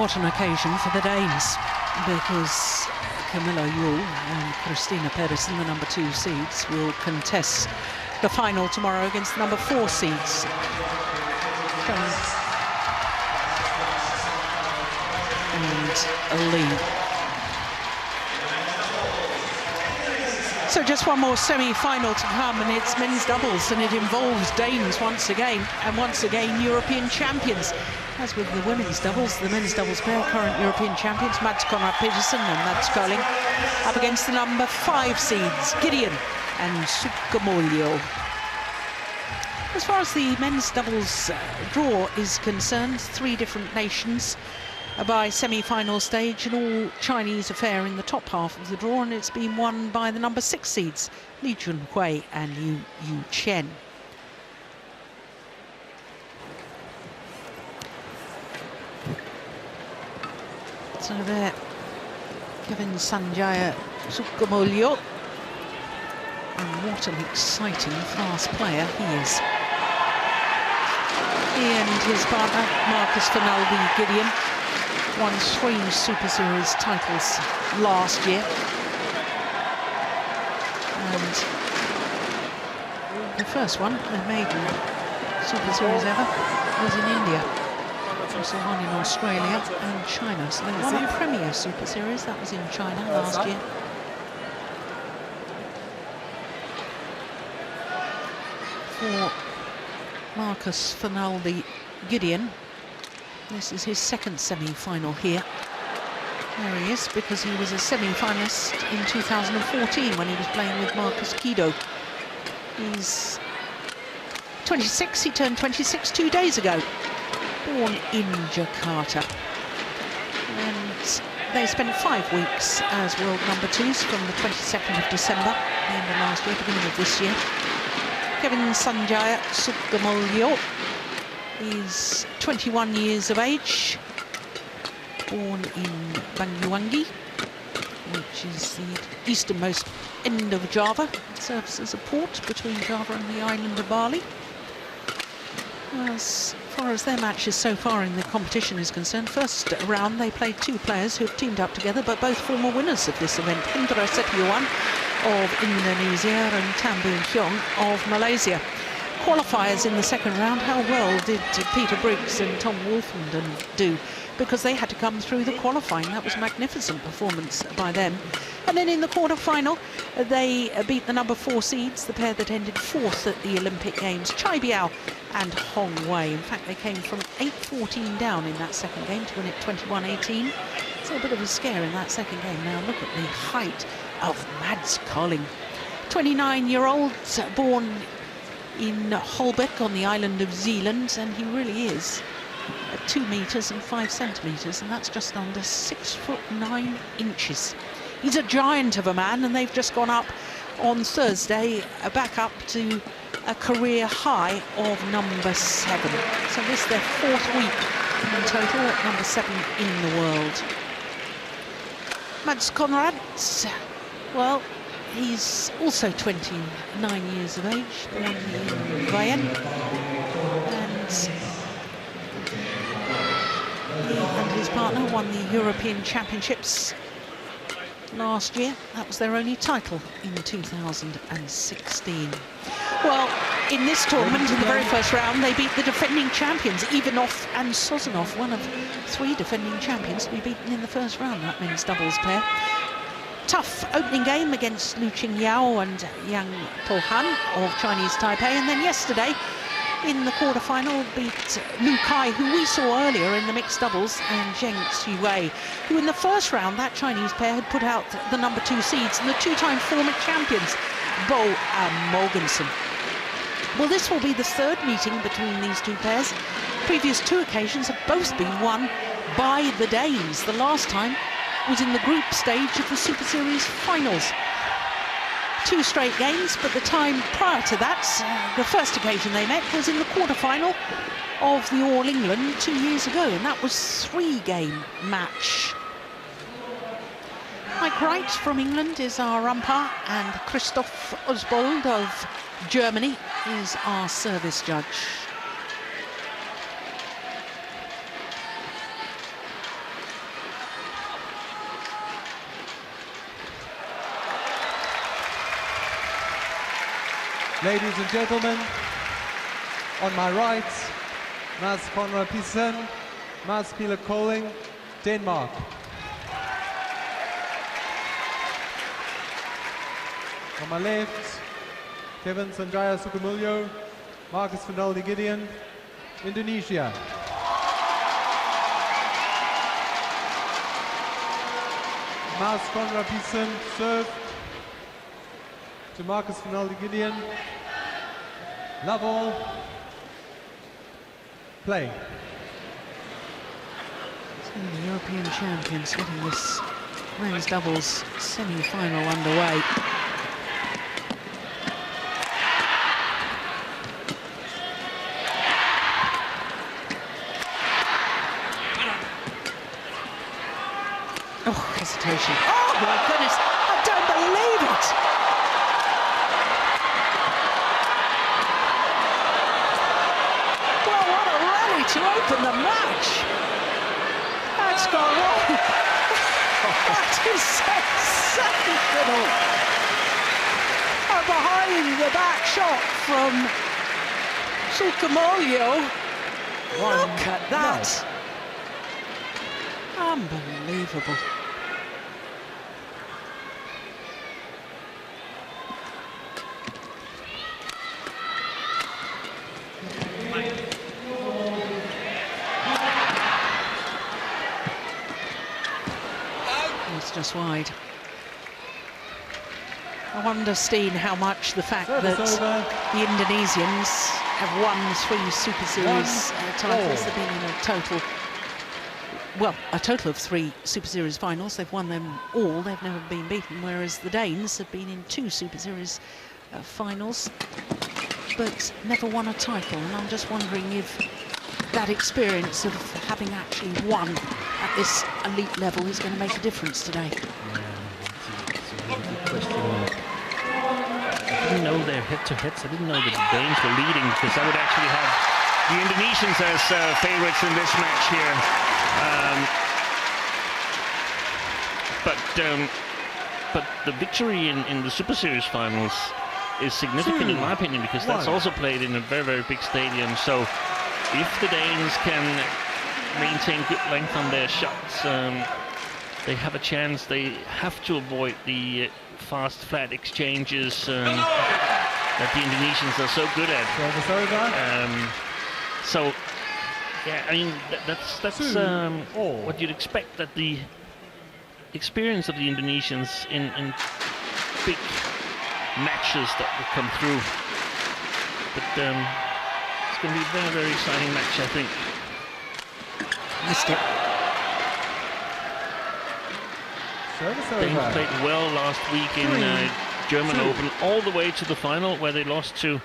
what an occasion for the Danes, because Camilla Yule and Christina Pedersen, the number 2 seeds, will contest the final tomorrow against the number 4 seeds. And Lee. So just one more semi-final to come, and it's men's doubles, and it involves Danes once again, and once again European champions. As with the women's doubles, the men's doubles pair, current European champions, Mads Conrad Petersen and Mads Kolding, up against the number 5 seeds, Gideon and Sukamuljo. As far as the men's doubles draw is concerned, 3 different nations by semi-final stage, and all Chinese affair in the top half of the draw, and it's been won by the number 6 seeds, Li Junhui and Yu Chen. So there, Kevin Sanjaya Sukamuljo, and what an exciting fast player he is. He and his partner Marcus Fernaldi Gideon won 3 Super Series titles last year, and the first one, the maiden Super Series ever, was in India. Also one in Australia and China. So they won a Premier Super Series, that was in China last year. For Marcus Fernaldi Gideon, this is his 2nd semi-final here. There he is, because he was a semi-finalist in 2014 when he was playing with Marcus Kido. He's 26, he turned 26 2 days ago. Born in Jakarta. And they spent 5 weeks as world number 2s from the 22nd of December, the end of last year, beginning of this year. Kevin Sanjaya Sukamuljo is 21 years of age, born in Banyuwangi, which is the easternmost end of Java. It serves as a port between Java and the island of Bali. As far as their matches so far in the competition is concerned, first round they played 2 players who have teamed up together, but both former winners of this event, Hendra Setiawan of Indonesia and Tan Boon Hyung of Malaysia. Qualifiers in the 2nd round, how well did Peter Briggs and Tom Wolfenden do? Because they had to come through the qualifying. That was a magnificent performance by them. And then in the quarter-final, they beat the number 4 seeds, the pair that ended 4th at the Olympic Games, Chai Biao and Hong Wei. In fact, they came from 8-14 down in that 2nd game to win it 21-18. So a bit of a scare in that 2nd game. Now look at the height of Mads Kolding. 29-year-old, born in Holbæk on the island of Zealand, and he really is 2 meters and 5 centimeters, and that's just under 6'9". He's a giant of a man, and they've just gone up on Thursday, back up to a career high of number 7. So this is their 4th week in total at number 7 in the world. Mads Conrad, well, he's also 29 years of age, born in Vienne, and he and his partner won the European Championships last year. That was their only title in 2016. Well, in this tournament, in the very first round, they beat the defending champions, Ivanov and Sozonov, one of 3 defending champions to be beaten in the first round, that men's doubles pair. Tough opening game against Lu Qingyao and Yang Po-han of Chinese Taipei, and then yesterday in the quarter-final beat Lu Kai, who we saw earlier in the mixed doubles, and Zheng Xiwei, who in the first round, that Chinese pair had put out the number 2 seeds and the 2-time former champions, Bo and Mogensen. Well, this will be the 3rd meeting between these 2 pairs. Previous 2 occasions have both been won by the Danes. The last time was in the group stage of the Super Series finals. 2 straight games, but the time prior to that, the first occasion they met was in the quarter-final of the All England 2 years ago, and that was 3-game match. Mike Wright from England is our umpire, and Christoph Osbold of Germany is our service judge. Ladies and gentlemen, on my right, Mads Conrad Pedersen, Mads Peter Koling, Denmark. On my left, Kevin Sanjaya Sukamuljo, Marcus van Dal de Gideon, Indonesia. Mads Conrad Pedersen serve to Marcus van Dal de Gideon. Love all. Play. So the European champions getting this men's doubles semi-final underway. Oh, hesitation. Oh my goodness, I don't believe it! Well, what a rally to open the match! That's gone wrong! That is sensational! A behind the back shot from Sukamuljo. Look at that! Unbelievable. It's just wide. I wonder, Steen, how much the fact that the Indonesians have won 3 Super Series titles. They've been in a total of 3 Super Series finals. They've won them all. They've never been beaten, whereas the Danes have been in 2 Super Series finals, but never won a title. And I'm just wondering if that experience of having actually won at this elite level is going to make a difference today. Yeah, it's a good question. I didn't know their head-to-heads. I didn't know that the Danes were leading, because I would actually have the Indonesians as favorites in this match here. But the victory in the Super Series finals is significant in my opinion, because that's also played in a very, very big stadium. So if the Danes can maintain good length on their shots, they have a chance. They have to avoid the fast, flat exchanges that the Indonesians are so good at. So, yeah, I mean, that's what you'd expect, that the experience of the Indonesians in big matches that will come through. But it's going to be a very, very exciting match, I think. Missed it. Danes played well last week in German Open, all the way to the final, where they lost to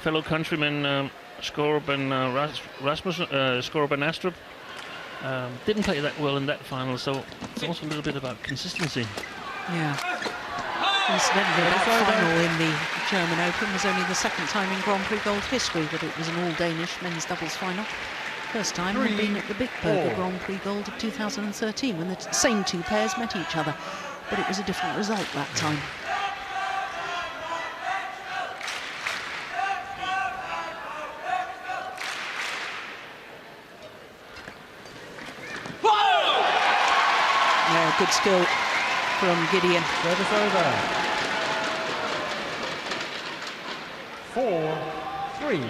fellow countrymen Skorup and Skorup and Astrup. Didn't play that well in that final, so it's also a little bit about consistency. Yeah. Incidentally, that final in the German Open was only the 2nd time in Grand Prix Gold history that it was an all-Danish men's doubles final. First time had been at the Bitburger Grand Prix Gold of 2013, when the same 2 pairs met each other, but it was a different result that time. Yeah, good skill from Gideon. Service over. 4-3.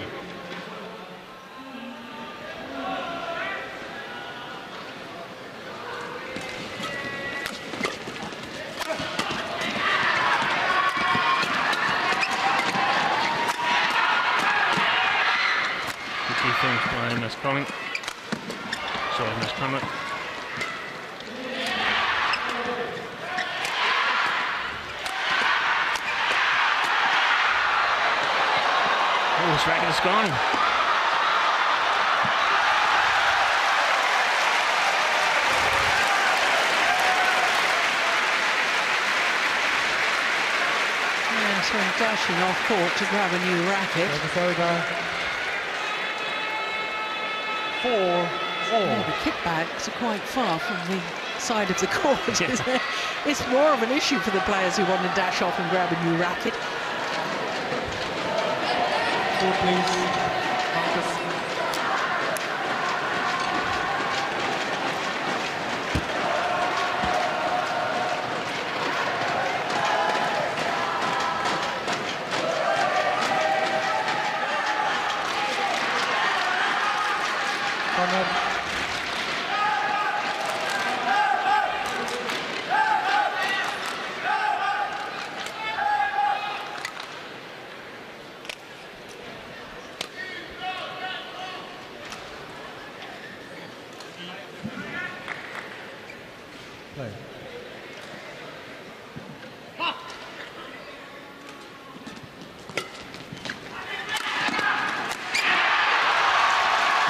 Defense by Mads Koling. Sorry, Mads Conrad. Oh, his racket is gone. Yeah, so dashing off court to grab a new racket. Service over. 4-4. Yeah, the kickbacks are quite far from the side of the court, Yeah. isn't it? It's more of an issue for the players who want to dash off and grab a new racket. Court, please. Marcus. Conrad. Play. Oh,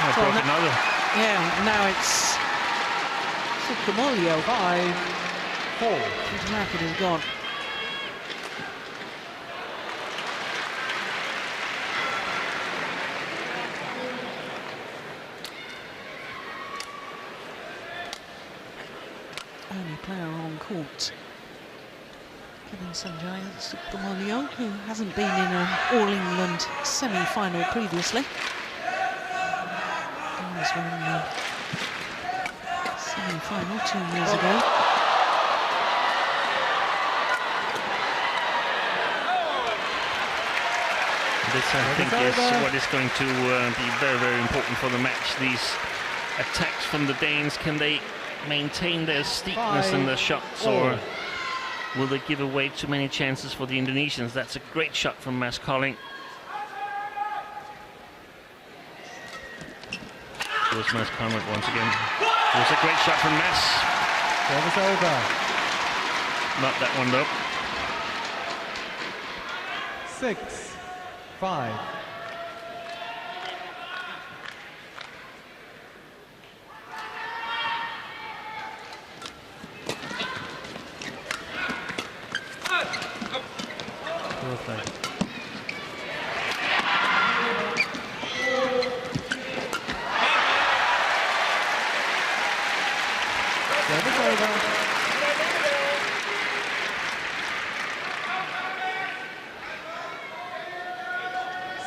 Well, broke another. Yeah, now it's Sukamuljo. 5-4. His racket is gone. Only player on court. Kevin Sanjay Sukamuljo, who hasn't been in an All-England semi-final previously. He was in the semi-final 2 years ago. This, I think, is what is going to be very, very important for the match. These attacks from the Danes, can they maintain their steepness in their shots, or will they give away too many chances for the Indonesians? That's a great shot from Mads Kolding. Here's Mads Conrad once again. It was a great shot from Mads. Service over. Not that one though. 6-5. Perfect. Service over.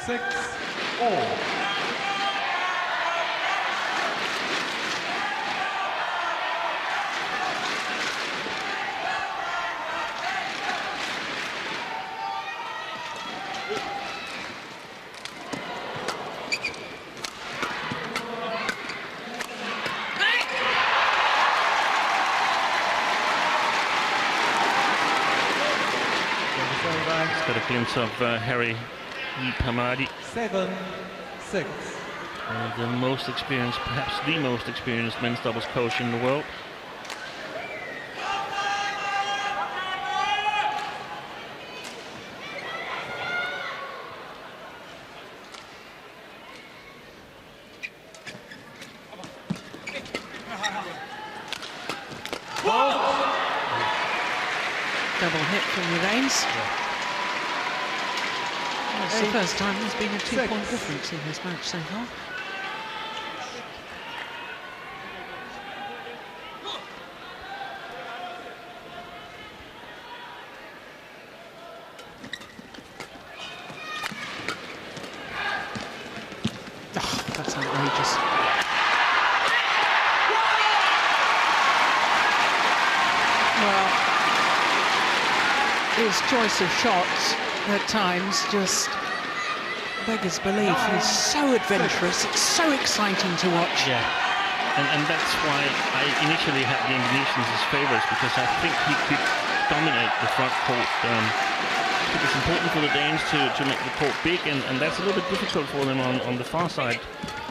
6-all. Got a glimpse of Harry Hamadi, 7-6. the most experienced, perhaps the most experienced men's doubles coach in the world. Double hit from Uranes. It's the first time there's been a 2-point difference in this match so far. Oh, that's outrageous. Well, his choice of shots at times just beggars belief. He's so adventurous, it's so exciting to watch. Yeah, and that's why I initially had the Indonesians as favourites, because I think he could dominate the front court. I think it's important for the Danes to make the court big, and that's a little bit difficult for them on the far side,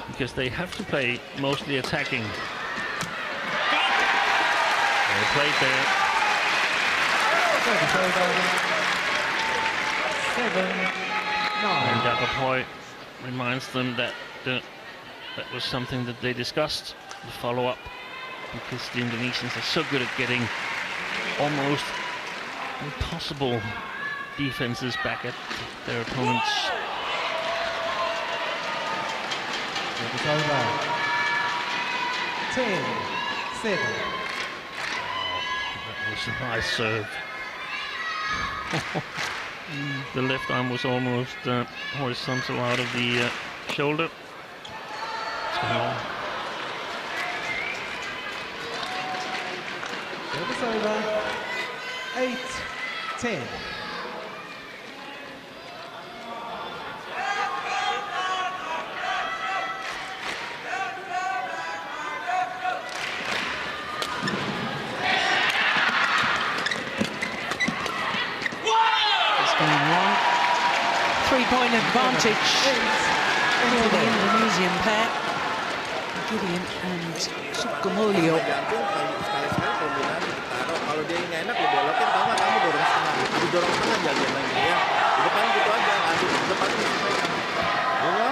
because they have to play mostly attacking. They played there. 7-9. And Dapapoy reminds them that that was something that they discussed, the follow-up, because the Indonesians are so good at getting almost impossible defenses back at their opponents. It's over. 10-7. That was a nice serve. The left arm was almost horizontal out of the shoulder. Service over. 8-10. Three-point advantage for the Indonesian pair. Gideon and Sukamuljo. Kalau dia nggak enak lu belokin, kalau nggak kamu dorong setengah. Didorong setengah jalan lagi ya. Di depan gitu aja, aduk di depan disesuaikan. Bunga,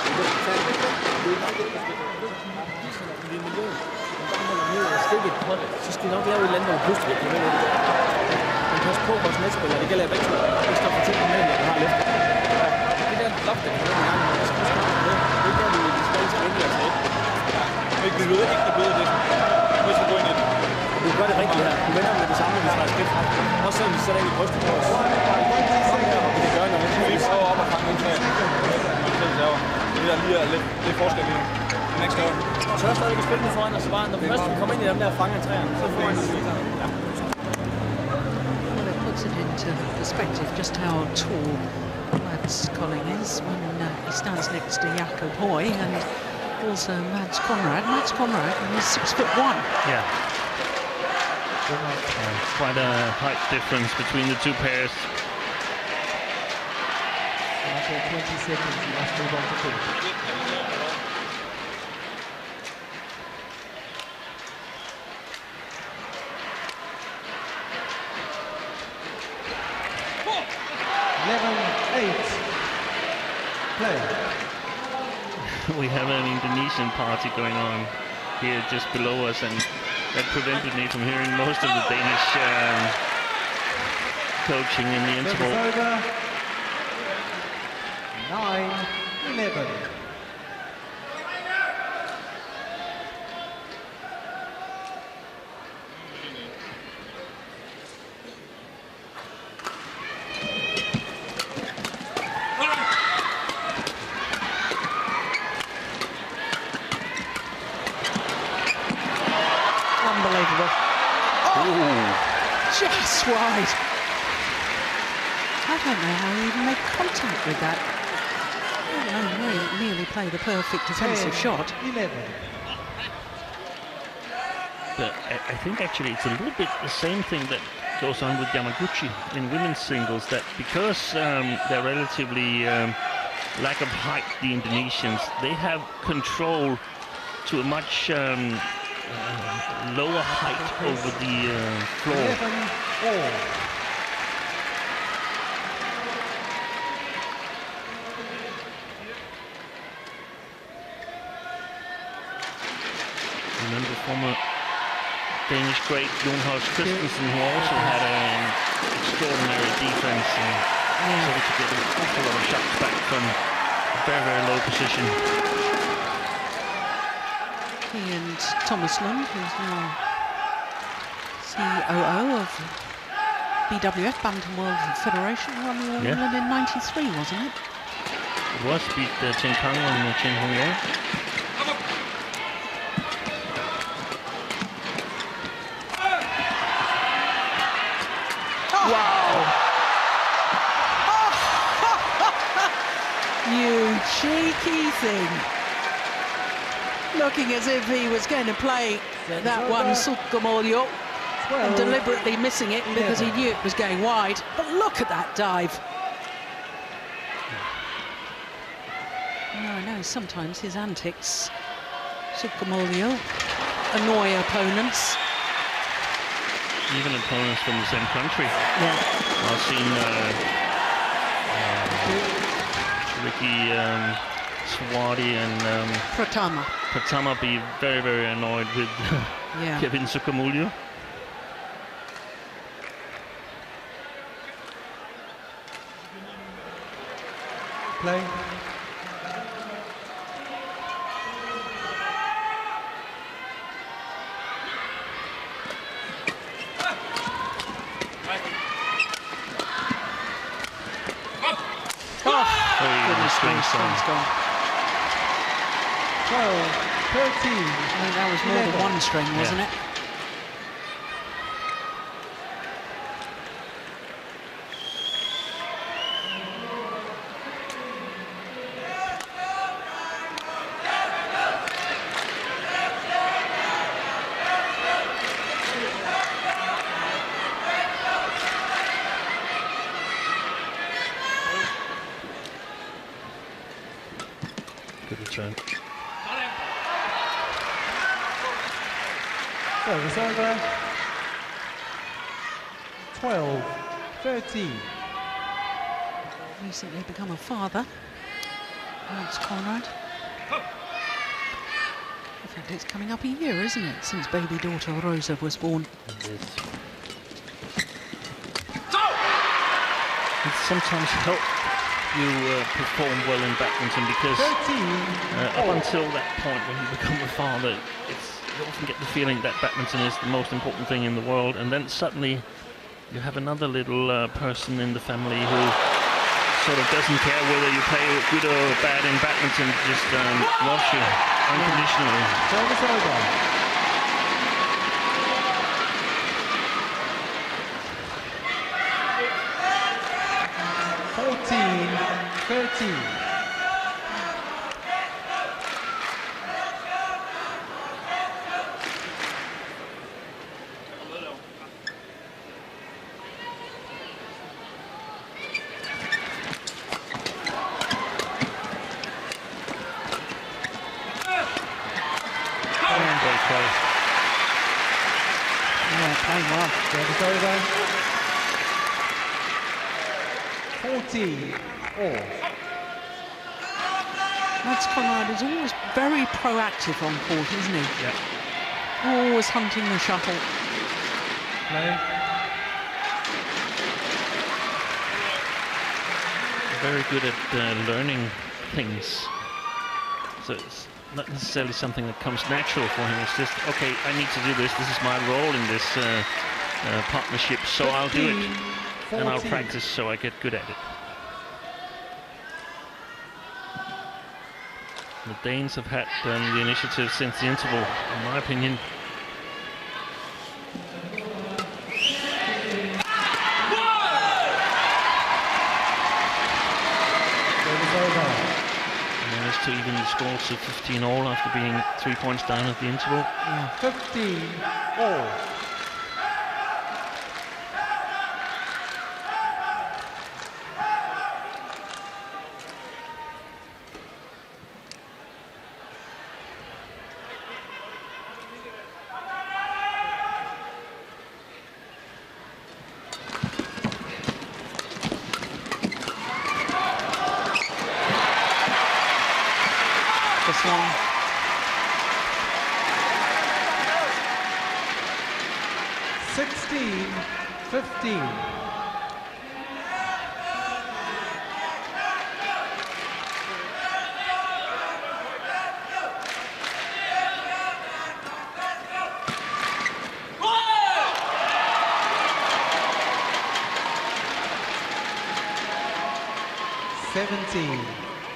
udah servis kan, duit aja terus gitu. Stikket på det, så skal vi nok lave et eller andet, der er pludselig. Men pas på vores medspillere, det gælder begge to. Hvis der er for tid på mellem, der har løft. Det der loft, der kan være en gang, så skal vi snakke med. Det er der, vi skal til endelig at tage. Ikke det bløde det. Nu skal vi gå ind i det. Du gør det rigtigt her. Du vender med det samme, vi træder skridt frem. Også selvom vi sætter ind i brystet på os. Og vi kan gøre noget. Vi prøver op og fange en træer. Det der lige er lidt forskel lige nu. Den er ikke større. Så er der stadig at spille den foran os. Når vi først kommer ind i dem der og fanger træerne, så får vi en ja. Well, it puts it into perspective just how tall Mads Kolding is when he stands next to Jakob Høj and also Mads Conrad. Mads Conrad is 6'1". Yeah. Quite a height difference between the two pairs. After 20 seconds, you must move on to finish. Play. We have an Indonesian party going on here just below us, and that prevented me from hearing most of the Danish coaching in the interval. Service over. 9-11. Just wide. I don't know how he even made contact with that. Very nearly played a perfect defensive shot. 11. But I think actually it's a little bit the same thing that goes on with Yamaguchi in women's singles, that because they're relatively lack of height, the Indonesians, they have control to a much lower height over the floor. 11-all. Remember former Danish great Jon Holst Christensen, who also had an extraordinary defense and was able to get an awful lot of shots back from a very, very low position. He and Thomas Lund, who's now COO of BWF, Bantam World Federation, won the All England in '93, wasn't it? It was, beat Chen Kang and Chen Hongyong. Wow! You cheeky thing! Looking as if he was going to play that one, Sukamuljo, and deliberately missing it because he knew it was going wide. But look at that dive! No, no, sometimes his antics, Sukamuljo, annoy opponents. Even opponents from the same country. Yeah. I've seen Ricky Swati and Pratama be very, very annoyed with Kevin Sukamuljo. Play. Goodness me, swing's gone. 12, 13. I think that was more than one string, wasn't it? Good return. Service over. 12, 13. Recently become a father. Lance Conrad. In fact, it's coming up a year, isn't it, since baby daughter Rosa was born. It sometimes helps you perform well in badminton because 13. up until that point when you become a father, you often get the feeling that badminton is the most important thing in the world, and then suddenly you have another little person in the family who sort of doesn't care whether you play good or bad in badminton, just loves you unconditionally. Service over. 13. Very close. Yeah, playing well. Service over. 14. All. Lance Conrad is always very proactive on court, isn't he? Yeah. Always hunting the shuttle. Play. Very good at learning things. So it's not necessarily something that comes natural for him. It's just, okay, I need to do this. This is my role in this partnership, so I'll do it. 14. And I'll practice so I get good at it. The Danes have had the initiative since the interval, in my opinion. Service over. Managed to even the score to 15 all after being 3 points down at the interval. 15. All. This one. 16, 15. Seventeen,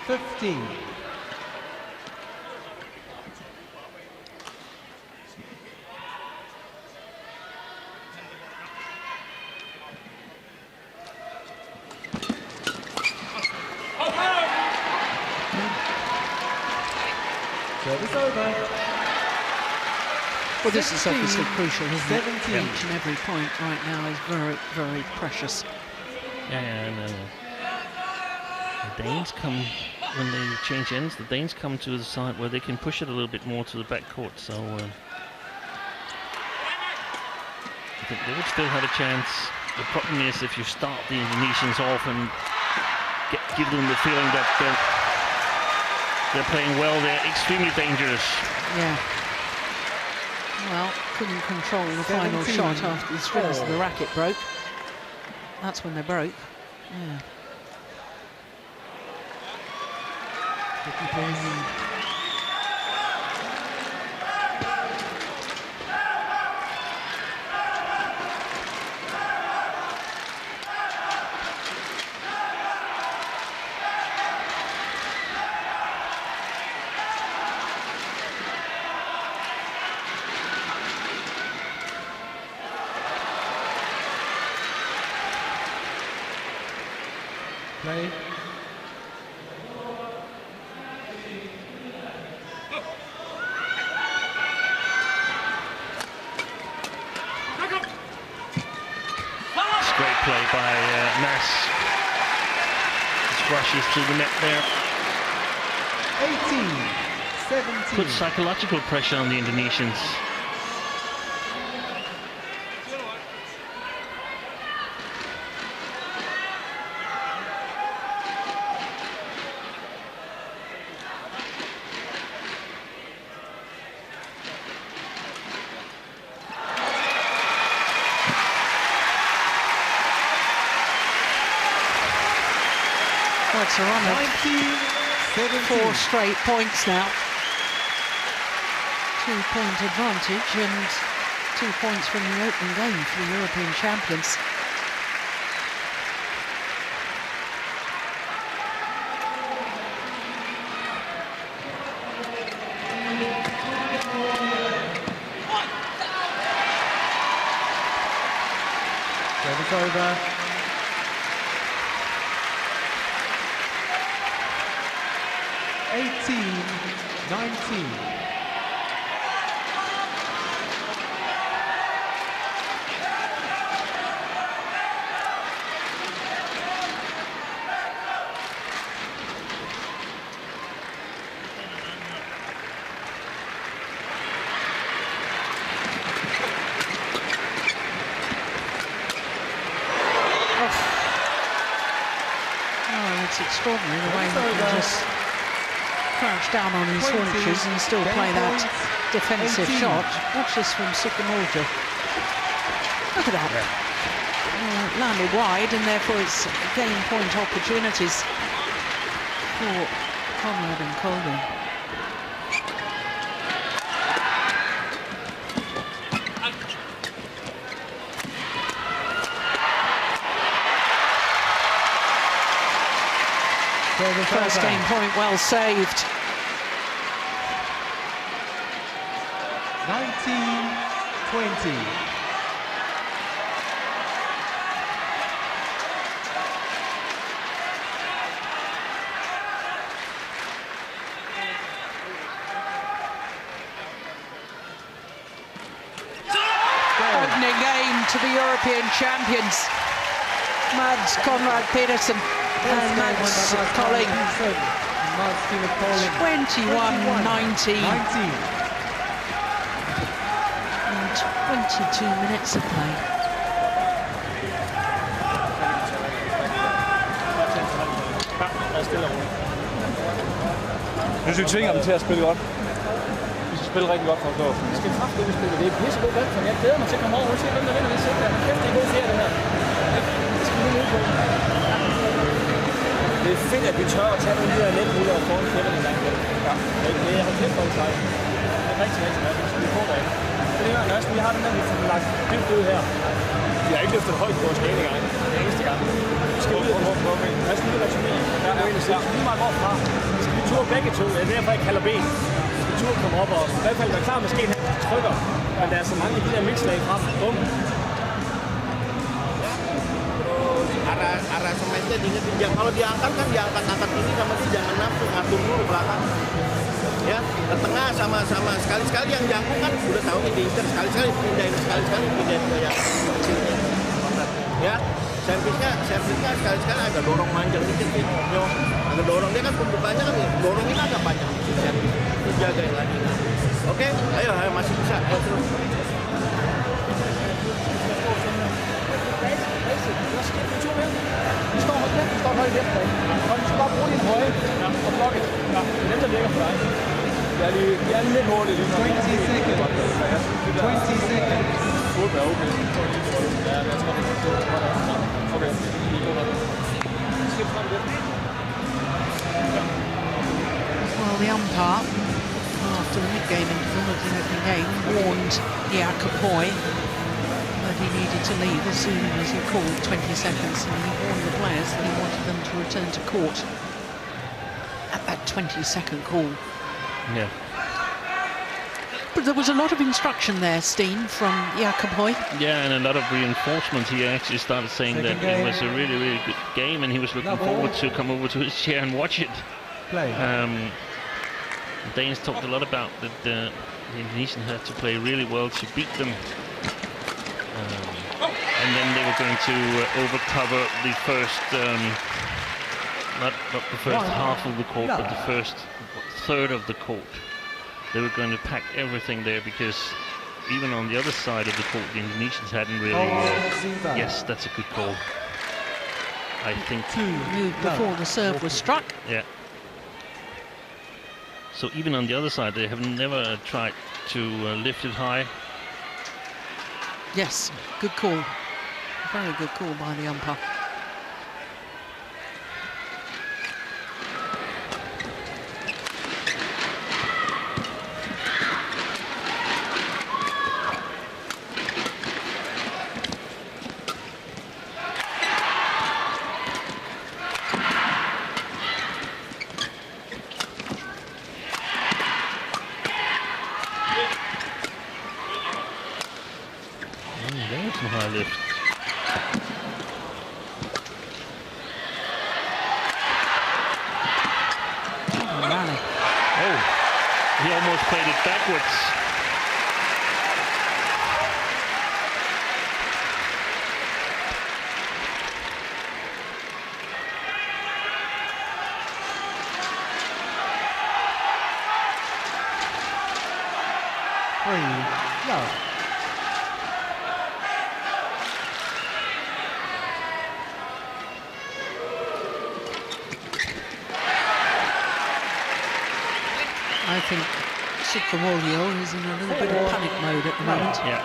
15. Service over. Well, this is 16, obviously crucial, isn't it? 17. Each and every point right now is very, very precious. Yeah, no. The Danes come, when they change ends, the Danes come to the side where they can push it a little bit more to the back court, so I think they would still have a chance. The problem is if you start the Indonesians off and give them the feeling that they're playing well, they're extremely dangerous. Yeah. Well, couldn't control the final 17. shot after the strings of the racket broke. That's when they broke. Yeah. 50 points. play. It's great play by Mads. Just rushes to the net there. 18-17. Puts psychological pressure on the Indonesians. Well, it's a run of 4 straight points now. 2-point advantage and 2 points from the opening game for the European champions. Service over. (18-19). Oh, it's extraordinary the way he can just crouch down on his haunches and still play that defensive shot. Watch this from Sukamuljo. Look at that. Landed wide, and therefore it's game point opportunities for Conrad and Colvin. First game point well saved. 19-20. Opening game to the European champions. Mads Conrad Pedersen and Mads Colling. 21-19. And 22 minutes of play. Jeg synes, vi tvinger dem til at spille godt. Vi skal spille rigtig godt for at stå. Vi skal kraftedeme spille. Det er pissegod badminton. Jeg glæder mig til at komme over og se, hvem der vinder det sæt der. Kæft, det er en god serie, det her. Det skal vi lige på. Det er fedt, at vi tør at tage nogle her netruller og få en fætter en gang. Ja. Det er kæft for en sejr. Det er rigtig, rigtig godt. Det skal vi få derinde. Det er næsten, vi har den der, vi får lagt dybt ud her. Vi har ikke løftet højt på os ene gang. Det er eneste gang. Vi skal ud og lad os lige returnere. Ja, lige meget hvorfra. Vi skal ture begge to. Det er derfor, jeg kalder ben. Vi skal ture komme op og i hvert fald være klar med skeen her, trykker. Men der er så mange af de der mixlag frem. Bum. Arah semennya diingetin, jangan kalau diangkat kan diangkat-angkat ini sama dia, jangan nafsu ngatur dulu belakang. Ya, ke tengah sama-sama sekali-sekali yang jangkung kan udah tahu nih diincer, sekali-sekali pindahin ke yang kecilnya. Ya, servisnya sekali-sekali agak dorong manjang dikit nih. Yo, agak dorong dia kan pembukanya kan dorongnya agak panjang servis. Itu jagain lagi. Oke, ayo masih bisa. Ayo terus. Vi står højt efter. Og vi skal bare bruge din høje og blokke. Ja, det er dem, der virker for dig. Jeg er lidt hurtigt lige nu. 20 seconds. 20 seconds. Burde være okay. Ja, jeg tror, det er okay. Skift frem lidt. Well, the umpire, after the mid-game interval of the opening game, warned Jakob Hoy that he needed to leave as soon as he called 20 seconds, and he warned the players that he wanted them to return to court at that 20-second call. Yeah. But there was a lot of instruction there, Steen, from Jakob Hoy. Yeah, and a lot of reinforcement. He actually started saying that it was a really, really good game, and he was looking forward to come over to his chair and watch it. Play. The Danes talked a lot about that the Indonesians had to play really well to beat them. And then they were going to overcover the first, not the first half of the court, but the first third of the court. They were going to pack everything there because even on the other side of the court, the Indonesians hadn't really. Yes, that's a good call. I think. Moved before the serve was struck. Yeah. So even on the other side, they have never tried to lift it high. Yes, good call. Very good call by the umpire. There's some high lift. Rally. Oh, he almost played it backwards. Love. I think Sukamuljo is in a little bit of panic mode at the moment. Yeah.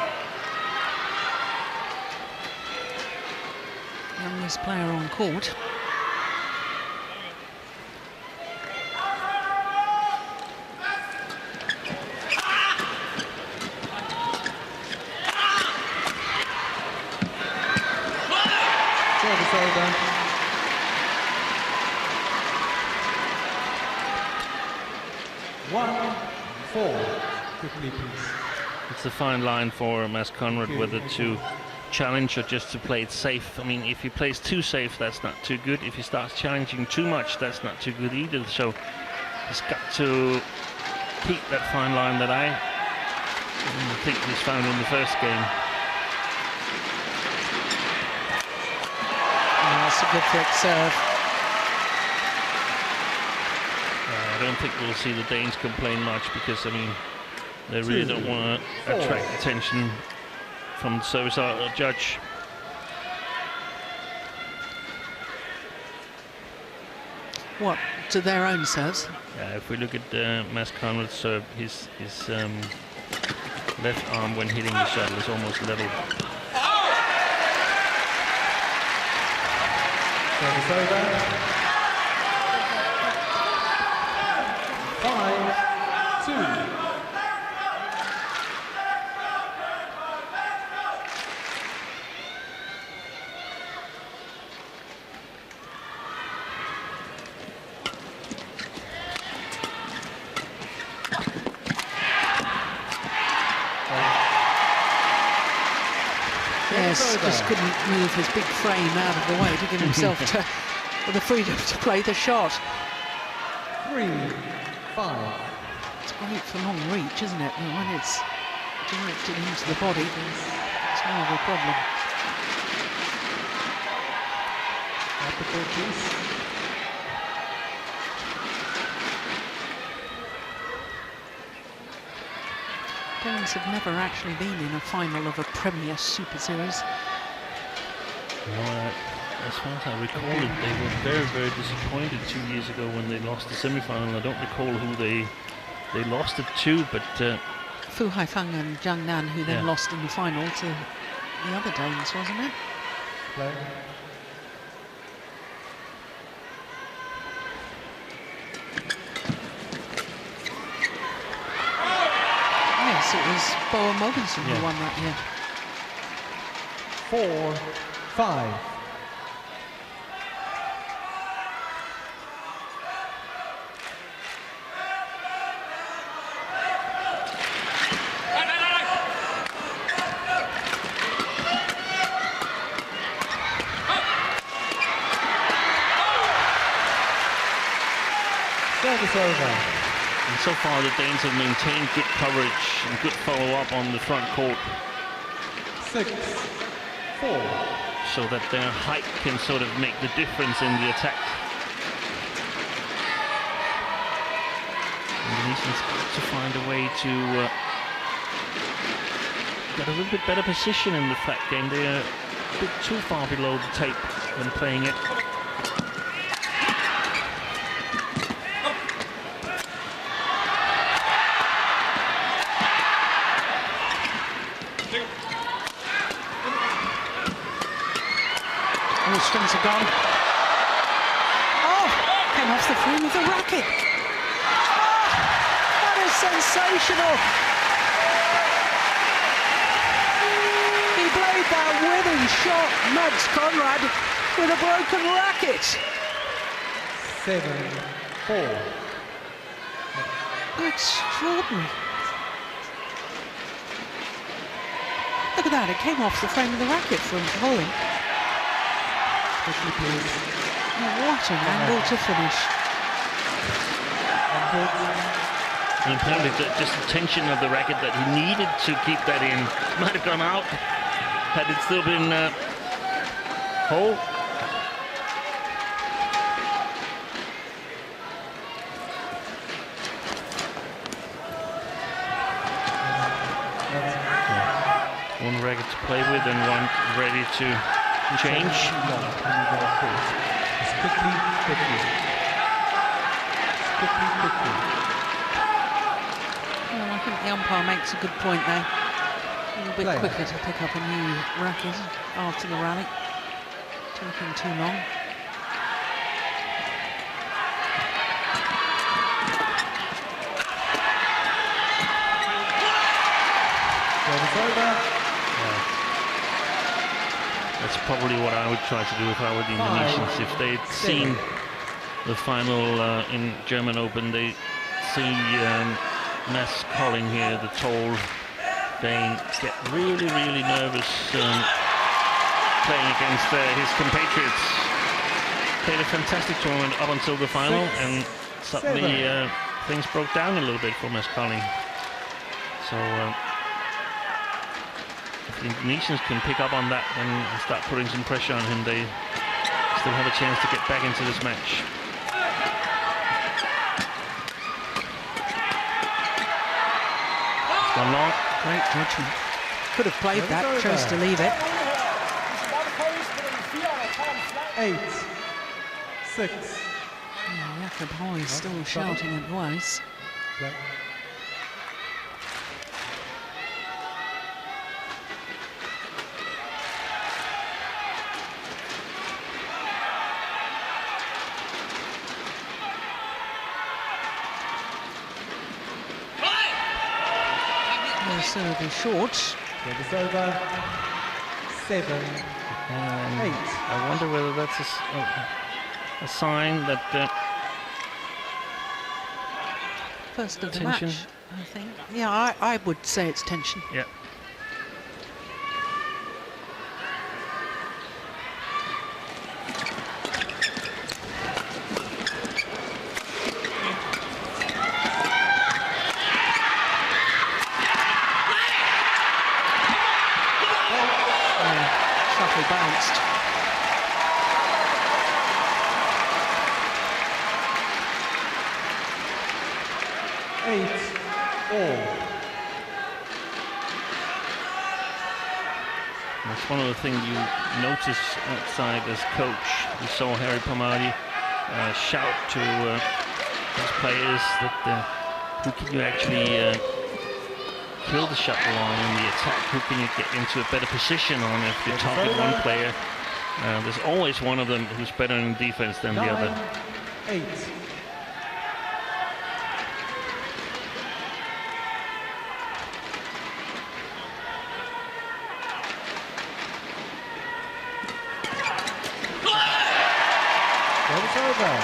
Youngest player on court. Service over. One, four. Quickly, please. It's a fine line for Mads Conrad whether to challenge or just to play it safe. I mean, if he plays too safe, that's not too good. If he starts challenging too much, that's not too good either. So he's got to keep that fine line that I think he's found in the first game. That's a good trick serve. I don't think we'll see the Danes complain much because, I mean, they really don't want to attract attention from the service judge. What, to their own serves? If we look at Mads Conrad's serve, his left arm when hitting the shuttle is almost level. Service over. 5-2. Yes, just couldn't move his big frame out of the way to give himself the freedom to play the shot. 3-5. It's great for long reach, isn't it? And when it's directed into the body, it's more of a problem. Danes have never actually been in a final of a Premier Super Series. Well, as far as I recall it, they were very, very disappointed 2 years ago when they lost the semi-final. I don't recall who they lost it to, but Fu Haifeng and Zhang Nan, who then lost in the final to the other Danes, wasn't it? Play. Yes, it was Boa Mogensen who won that year. 4-5. Service over. And so far, the Danes have maintained good coverage and good follow-up on the front court, 6-4. so that their height can sort of make the difference in the attack. Indonesians got to find a way to get a little bit better position in the flat game. They're a bit too far below the tape when playing it. All strings are gone. Oh, came off the frame of the racket. Oh, that is sensational. He played that winning shot, Mads Conrad, with a broken racket. 7-4. Extraordinary. Look at that, it came off the frame of the racket from Colling. What an angle to finish. And apparently just the tension of the racket that he needed to keep that in might have gone out had it still been whole. One racket to play with and one ready to change. Well, I think the umpire makes a good point there. A little bit quicker to pick up a new racket after the rally. Taking too long. That's probably what I would try to do if I were the Indonesians. If they'd seen the final in German Open, they see Mads Colling here, the tall Dane, get really, really nervous playing against his compatriots. Played a fantastic tournament up until the final, and suddenly things broke down a little bit for Mads Colling. So if the Indonesians can pick up on that and start putting some pressure on him, they still have a chance to get back into this match. One long. Great judgment. Could have played that, chose to leave it. 8-6. Jakob Hoy still shouting advice. Serve is short. Service over. 7-8. I wonder whether that's a sign that First of the tension. match, I think. Yeah, I would say it's tension. Yeah. Bounced. That's one of the things you notice outside as coach. You saw Harry Palmadi shout to his players that who can you actually kill the shot along in the attack, who can you get into a better position on if you target one player. There's always one of them who's better in defense than the other. 8. It's over.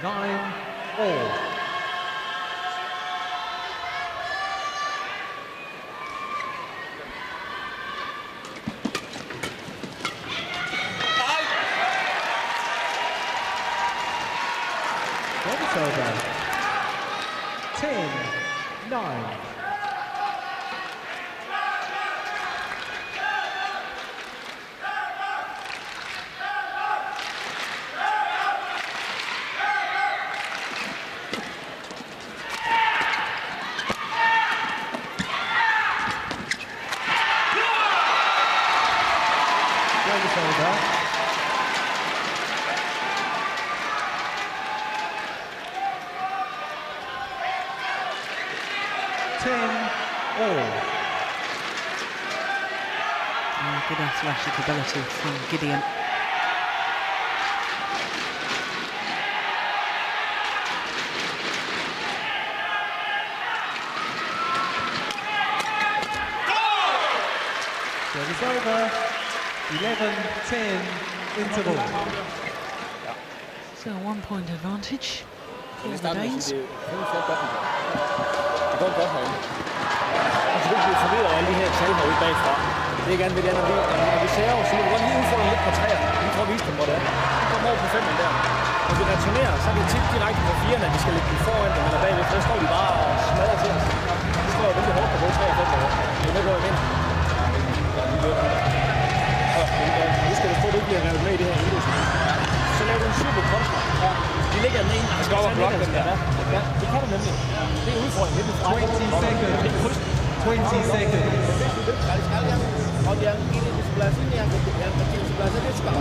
9-all. over. 10-9. Service over. 10-all. Good athletic ability from Gideon. Service over. 11-10 interval. So 1 point advantage for Det the starter med at Danes. sige, det er flot godt. Det går godt herinde. Og så bliver vi forvirret af alle de her tal herude bagfra. Det er gerne ved det, når vi ser over, så må vi godt lige udfordre lidt på træerne. Vi får vist dem, hvor det er. Vi kommer over på 5'eren der. Når vi returnerer, så er det tit direkte på 4'erne, at vi skal lægge dem foran dem eller bagved, for der står de bare og smadrer til os. Det står jo vældig hårdt på både 3 og 5 år. Det er med på at vinde. Nu skal det stå, at det ikke bliver revet med i det her indløsning. Så laver du en super kontra. Ja. De ligger den ene. skal op og blokke den der. Ja, det kan du nemlig. Det er udfordringen. Det er 20 seconds. 20 seconds. Sekali-sekali yang yang ini di sebelah sini, yang kecil di sebelah sana dia suka. Oke.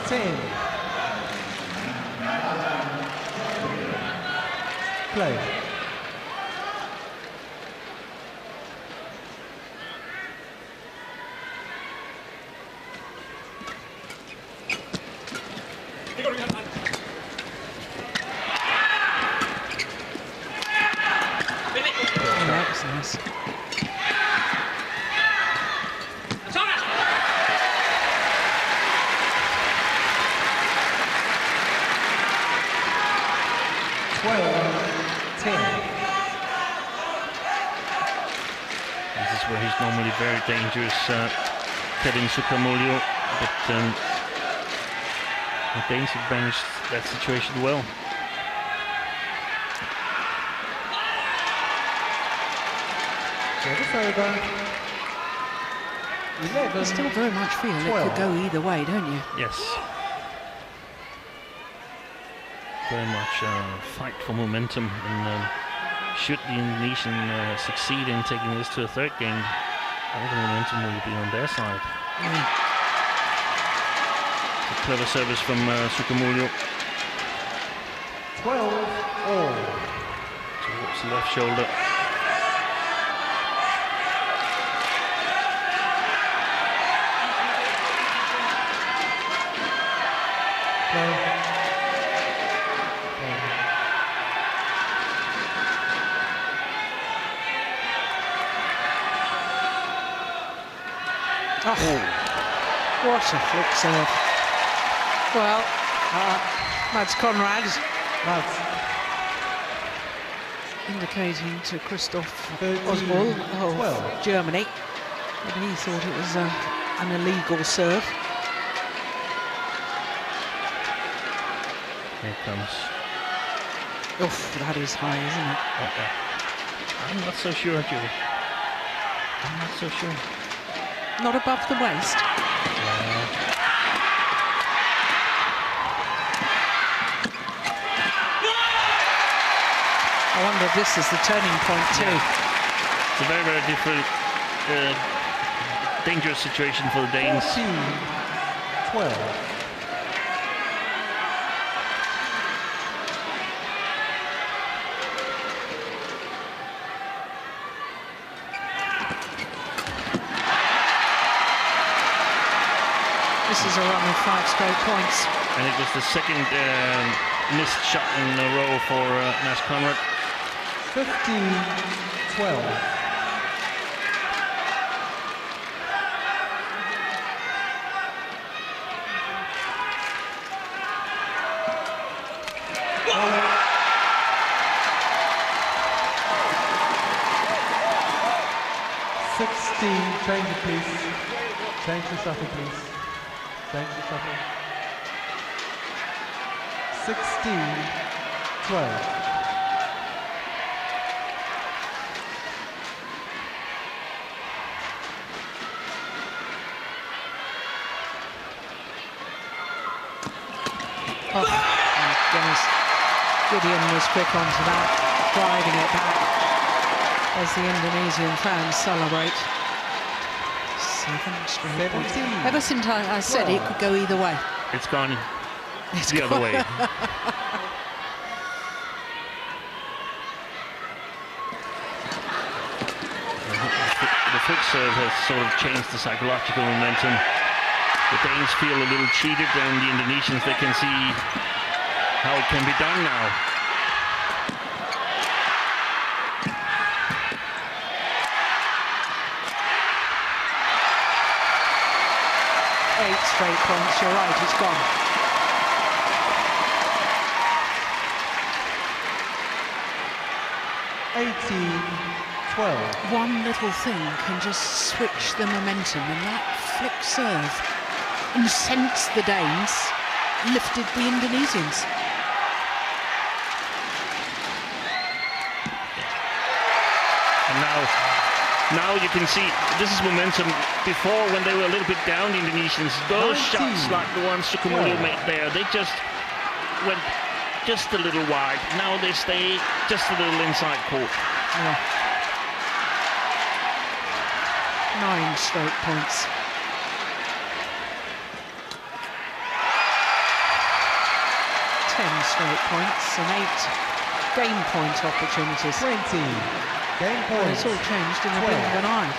11-10. Play. That was nice. This is where he's normally very dangerous, Kevin Sukamuljo, but the Danes have managed that situation well. Service over. You 11. still very much feel it 12. could go either way, don't you? Yes. Very much fight for momentum, and should the Indonesian succeed in taking this to a third game, all the momentum will be on their side. A clever service from Sukamuljo 12-all. towards the left shoulder. Play. Oh, what a flick serve. Well, Mads Conrad Mads. indicating to Christoph 13, Oswald of 12. Germany that he thought it was an illegal serve. Here it comes. Oof, that is high, isn't it? I'm not so sure, Julie. I'm not so sure. Not above the waist. I wonder if this is the turning point too. It's a very, very different, dangerous situation for the Danes. 12. This is a run of 5 straight points. And it was the second missed shot in a row for Mads Conrad. 15-12. change it please. Change the shuffle please. Change the shuffle. 16-12. Oh, and Dennis Gideon was quick onto that, driving it back as the Indonesian fans celebrate. 7 straight points. 17. Ever since I said it could go either way. It's gone It's the other way. The flick serve has sort of changed the psychological momentum. The Danes feel a little cheated, and the Indonesians, they can see how it can be done now. Eight straight points, you're right, it's gone. One little thing can just switch the momentum, and that flick serve incensed the Danes, lifted the Indonesians. And now you can see this is momentum. Before, when they were a little bit down, the Indonesians, those shots like the ones Sukamuljo made there, they just went just a little wide. Now they stay just a little inside court. Yeah. 9 straight points. Straight points and 8 game point opportunities. 20 game points. It's all changed in the blink of an eye.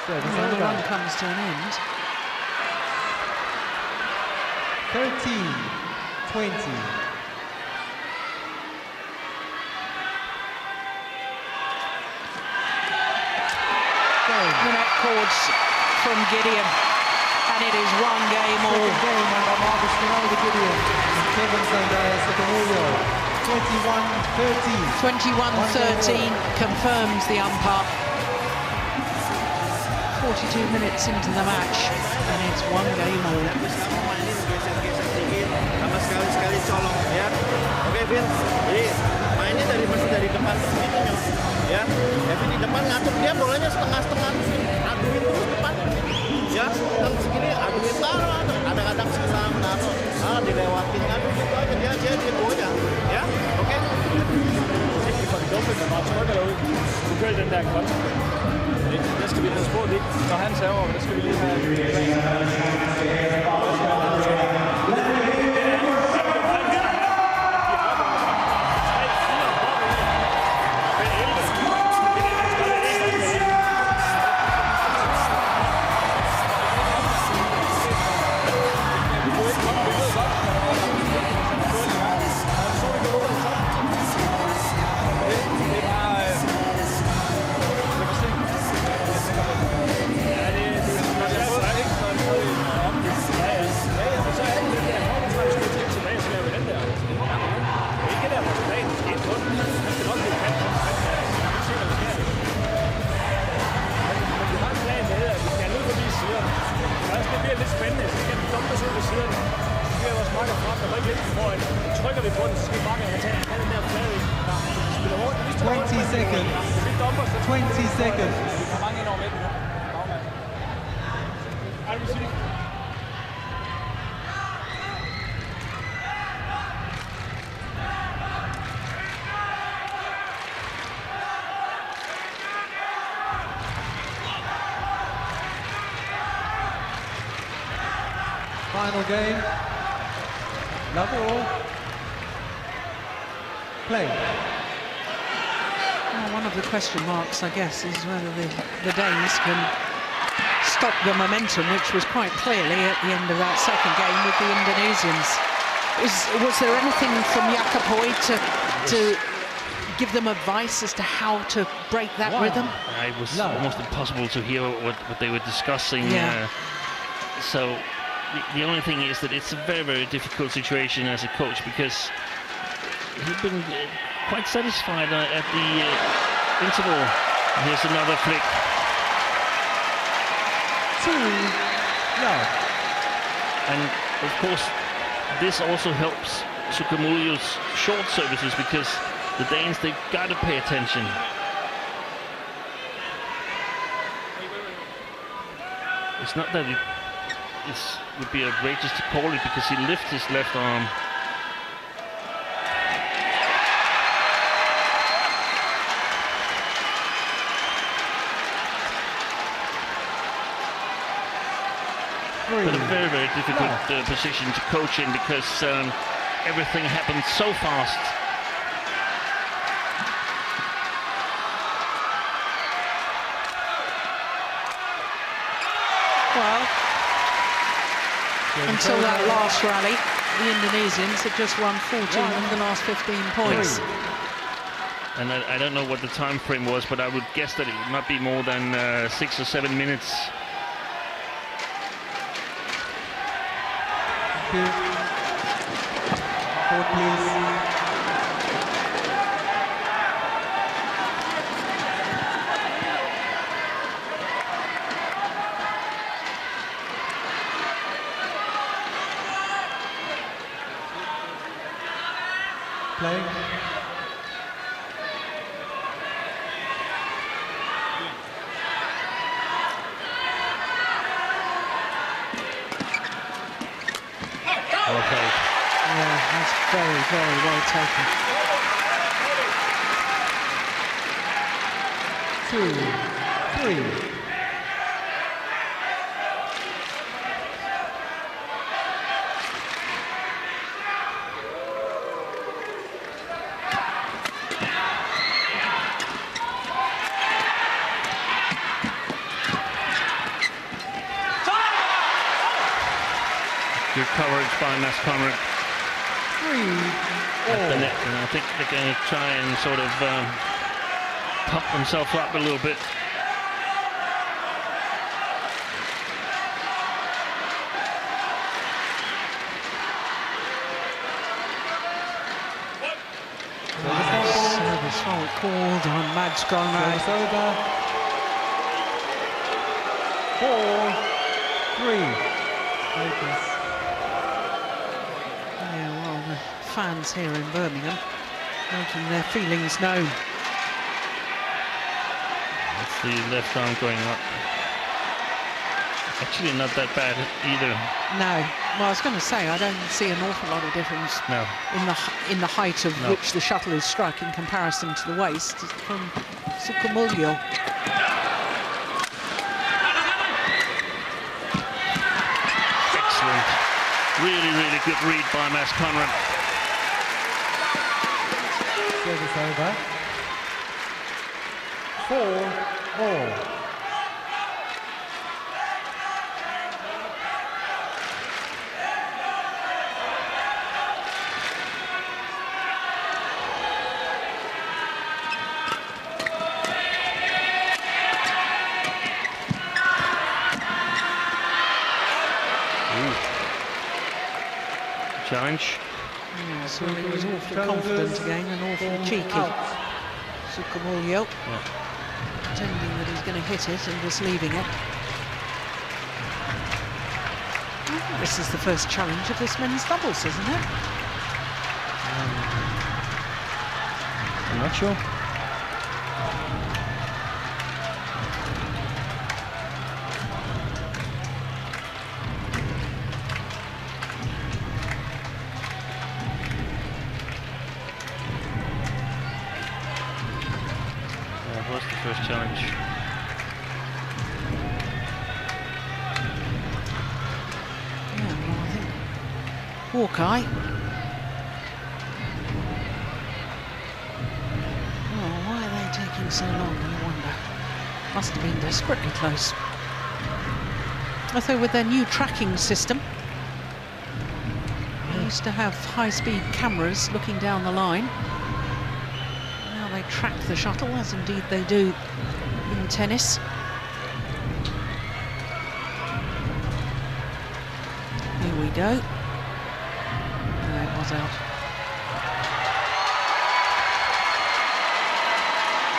So Well, the run comes to an end. 13-20. The net chords from Gideon, and it is 1 game all. Second game by Marcus Ronaldo Gideon and Kevin Sandaya Sukamuljo. 21-13. 21-13 confirms the umpire. 42 minutes into the match, and it's 1 game all. Sama sekali colong ya. Oke, Vin. Jadi mainnya masih dari depan itunya. Ya, Kevin di depan ngatur dia bolanya setengah-setengah, aduin terus depan. Ya, dan segini aduin taruh, kadang-kadang selang taruh, dilewatin kan gitu aja dia bolanya. Ya, oke. Ikke for det dumme, der bare trykker derud. Du kører den der kontra. Der skal vi have spurgt lidt, når han server, der skal vi lige have... Final game. Love all. Play. Well, one of the question marks, I guess, is whether the Danes can stop the momentum, which was quite clearly at the end of that second game with the Indonesians. Was there anything from Jakob Hoy to give them advice as to how to break that rhythm? It was almost impossible to hear what they were discussing. Yeah. So the only thing is that it's a very, very difficult situation as a coach, because he's been quite satisfied at the interval. Here's another flick. 2-0. And of course, this also helps Sukamuljo's short services, because the Danes, they've got to pay attention. It's not that it would be outrageous to call it, because he lifts his left arm. But a very, very difficult position to coach in, because everything happens so fast. Well, until that last rally, the Indonesians had just won 14 of the last 15 points. And I don't know what the time frame was, but I would guess that it might be more than 6 or 7 minutes. Court, please. Play. Okay. Yeah, that's very, very well taken. 2-3. Good coverage by Mads Conrad at the net, and I think they're going to try and sort of pump themselves up a little bit. Service fault called on Mads Conrad. It's over. 4-3. Focus. Yeah, well, the fans here in Birmingham making their feelings known. That's the left arm going up. Actually, not that bad either. No, well, I was going to say, I don't see an awful lot of difference No. in the height of which the shuttle is struck in comparison to the waist from Sukamuljo. Excellent. Really, really good read by Mads Conrad. Service over. 4-4. Challenge. Yeah, so he was awfully confident again and awfully cheeky. Sukamuljo pretending that he's going to hit it and just leaving it. This is the first challenge of this men's doubles, isn't it? I'm not sure. That was the first challenge. Yeah, well, I think Hawkeye. Oh, why are they taking so long, I wonder? Must have been desperately close. Although with their new tracking system, they used to have high-speed cameras looking down the line. Now they track the shuttle, as indeed they do in tennis. go. No, it was out.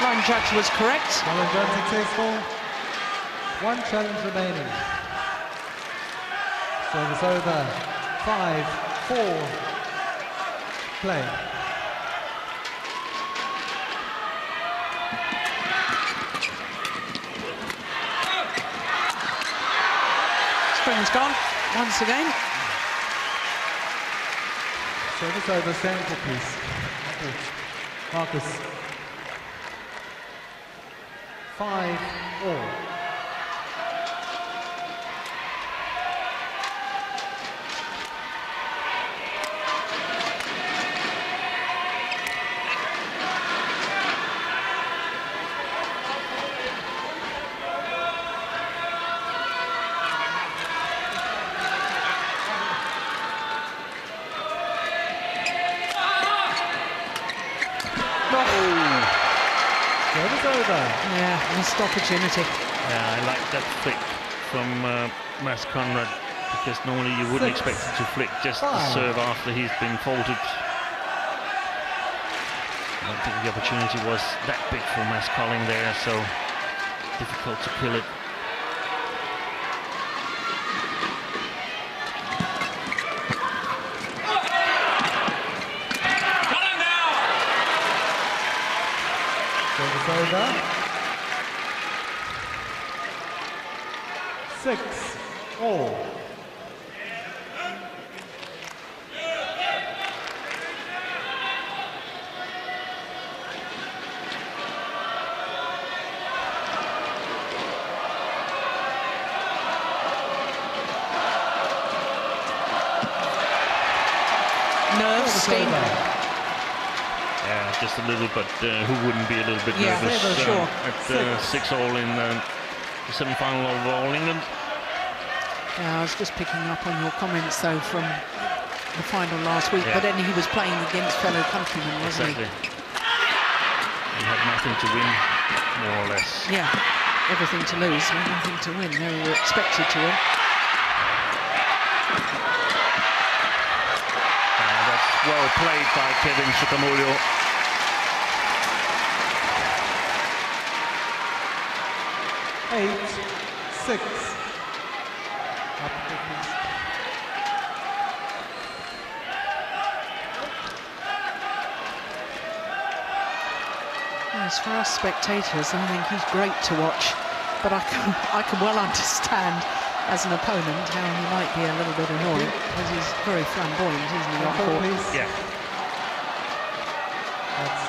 Line judge was correct. Challenge unsuccessful. One challenge remaining. Service over. 5-4. Play. Spring's gone once again. Service over, sample piece. Marcus. 5-all. Service over. Yeah, missed opportunity. Yeah, I like that flick from Mads Conrad, because normally you wouldn't expect him to flick just the serve after he's been faulted. I don't think the opportunity was that big for Mads Colling there, so difficult to kill it. Service over. 6-all. Nerves, Steve. Yeah, just a little, but who wouldn't be a little bit Yeah, nervous sure. at 6-all in the semi-final of All England? Yeah, I was just picking up on your comments though from the final last week, Yeah. but then he was playing against fellow countrymen, wasn't Exactly. He had nothing to win, more or less. he? Yeah, everything to lose, and nothing to win. They were expected to win. That's well played by Kevin Sukamuljo. Eight, 6. Up to the Yes, for us spectators, I think he's great to watch, but I can well understand as an opponent how he might be a little bit annoying, because he's very flamboyant, isn't he, on tempo, court? please. Yeah. That's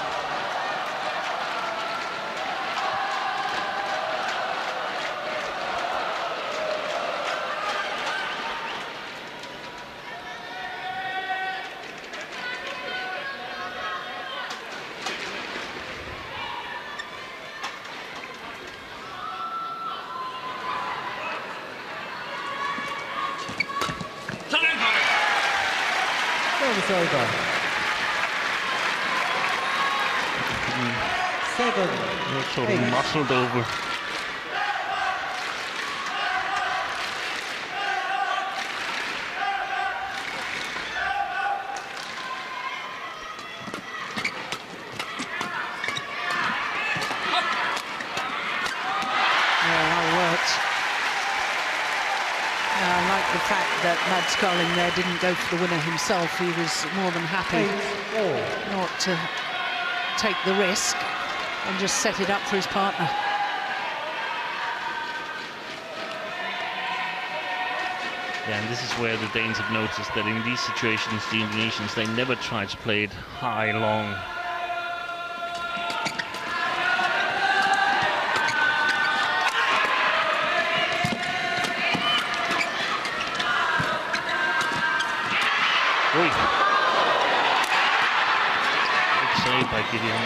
service over. 7. Sort of Eight. muscled over. Yeah, that worked. I like the fact that Mads Colling there didn't go for the winner himself. He was more than happy 8-all. not to take the risk and just set it up for his partner. Yeah, and this is where the Danes have noticed that in these situations, the Indonesians, they never try to play it high long. Oi. Good save by Gideon.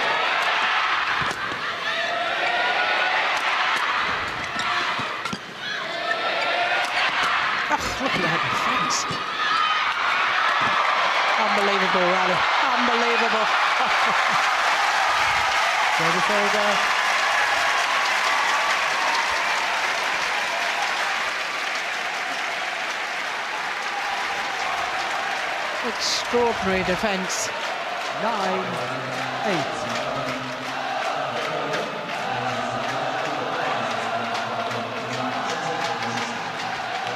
Oh, look at that defence. Unbelievable rally. Unbelievable. Service over. Extraordinary defence. 9-8.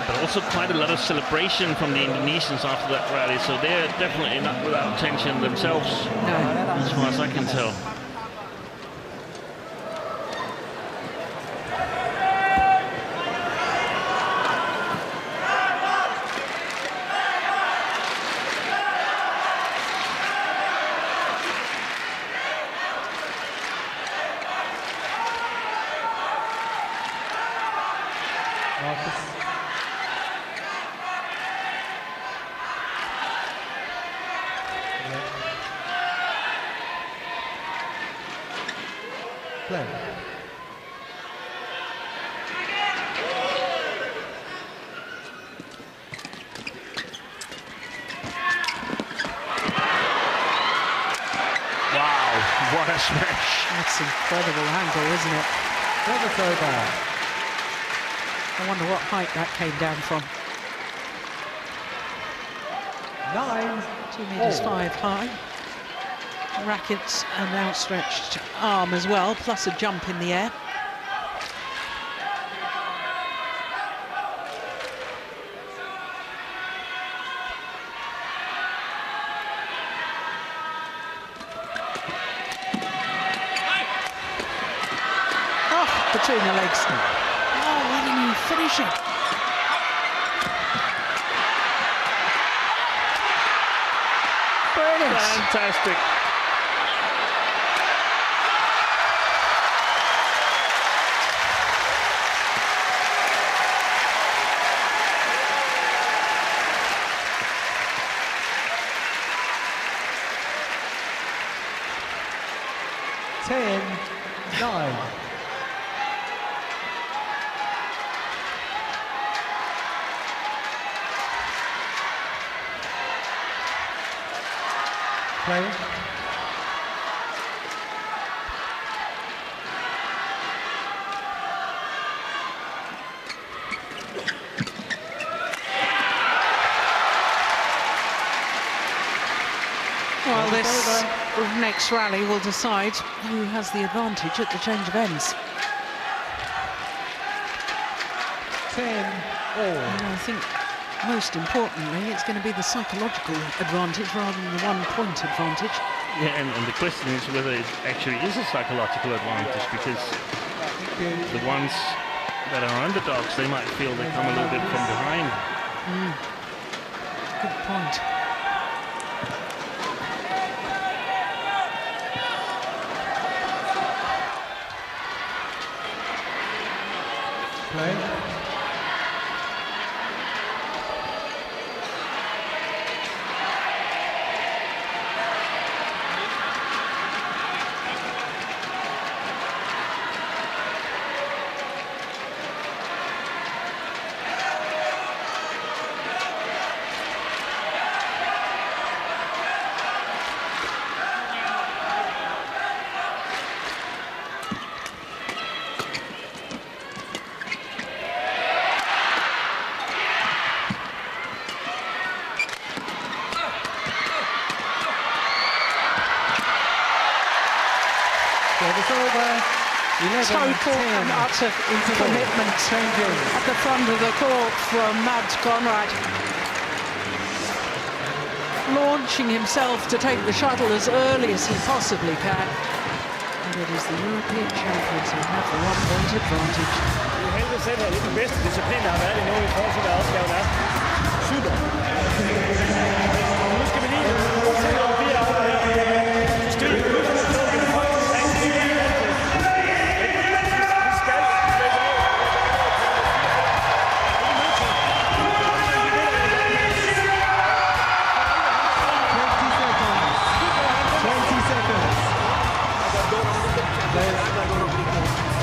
But also quite a lot of celebration from the Indonesians after that rally, so they're definitely not without tension themselves, No. as far as I can tell. Marcus. Play. Wow, what a smash! That's incredible angle, isn't it? Service over. I wonder what height that came down from. 9. 2 metres 5 high. Rackets and outstretched arm as well, plus a jump in the air. Oh, between the legs. Oh, why didn't he finish it? Brilliant. Fantastic. Ten, 9. Play. Well, this next rally will decide who has the advantage at the change of ends. 10-all. And I think most importantly, it's going to be the psychological advantage rather than the one-point advantage. Yeah, and the question is whether it actually is a psychological advantage, because the ones that are underdogs, they might feel they come a little bit from behind. Good point. Play. Service over. 11, Total 10. and utter commitment Changing. at the front of the court from Mads Conrad. Launching himself to take the shuttle as early as he possibly can. And it is the European champions who have the one-point advantage. Det er heldigt selv, at det er den bedste disciplin, der har været endnu i forhold til, hvad opgaven er. Super. Nu skal vi lige se nogle 4 aften her. Styr.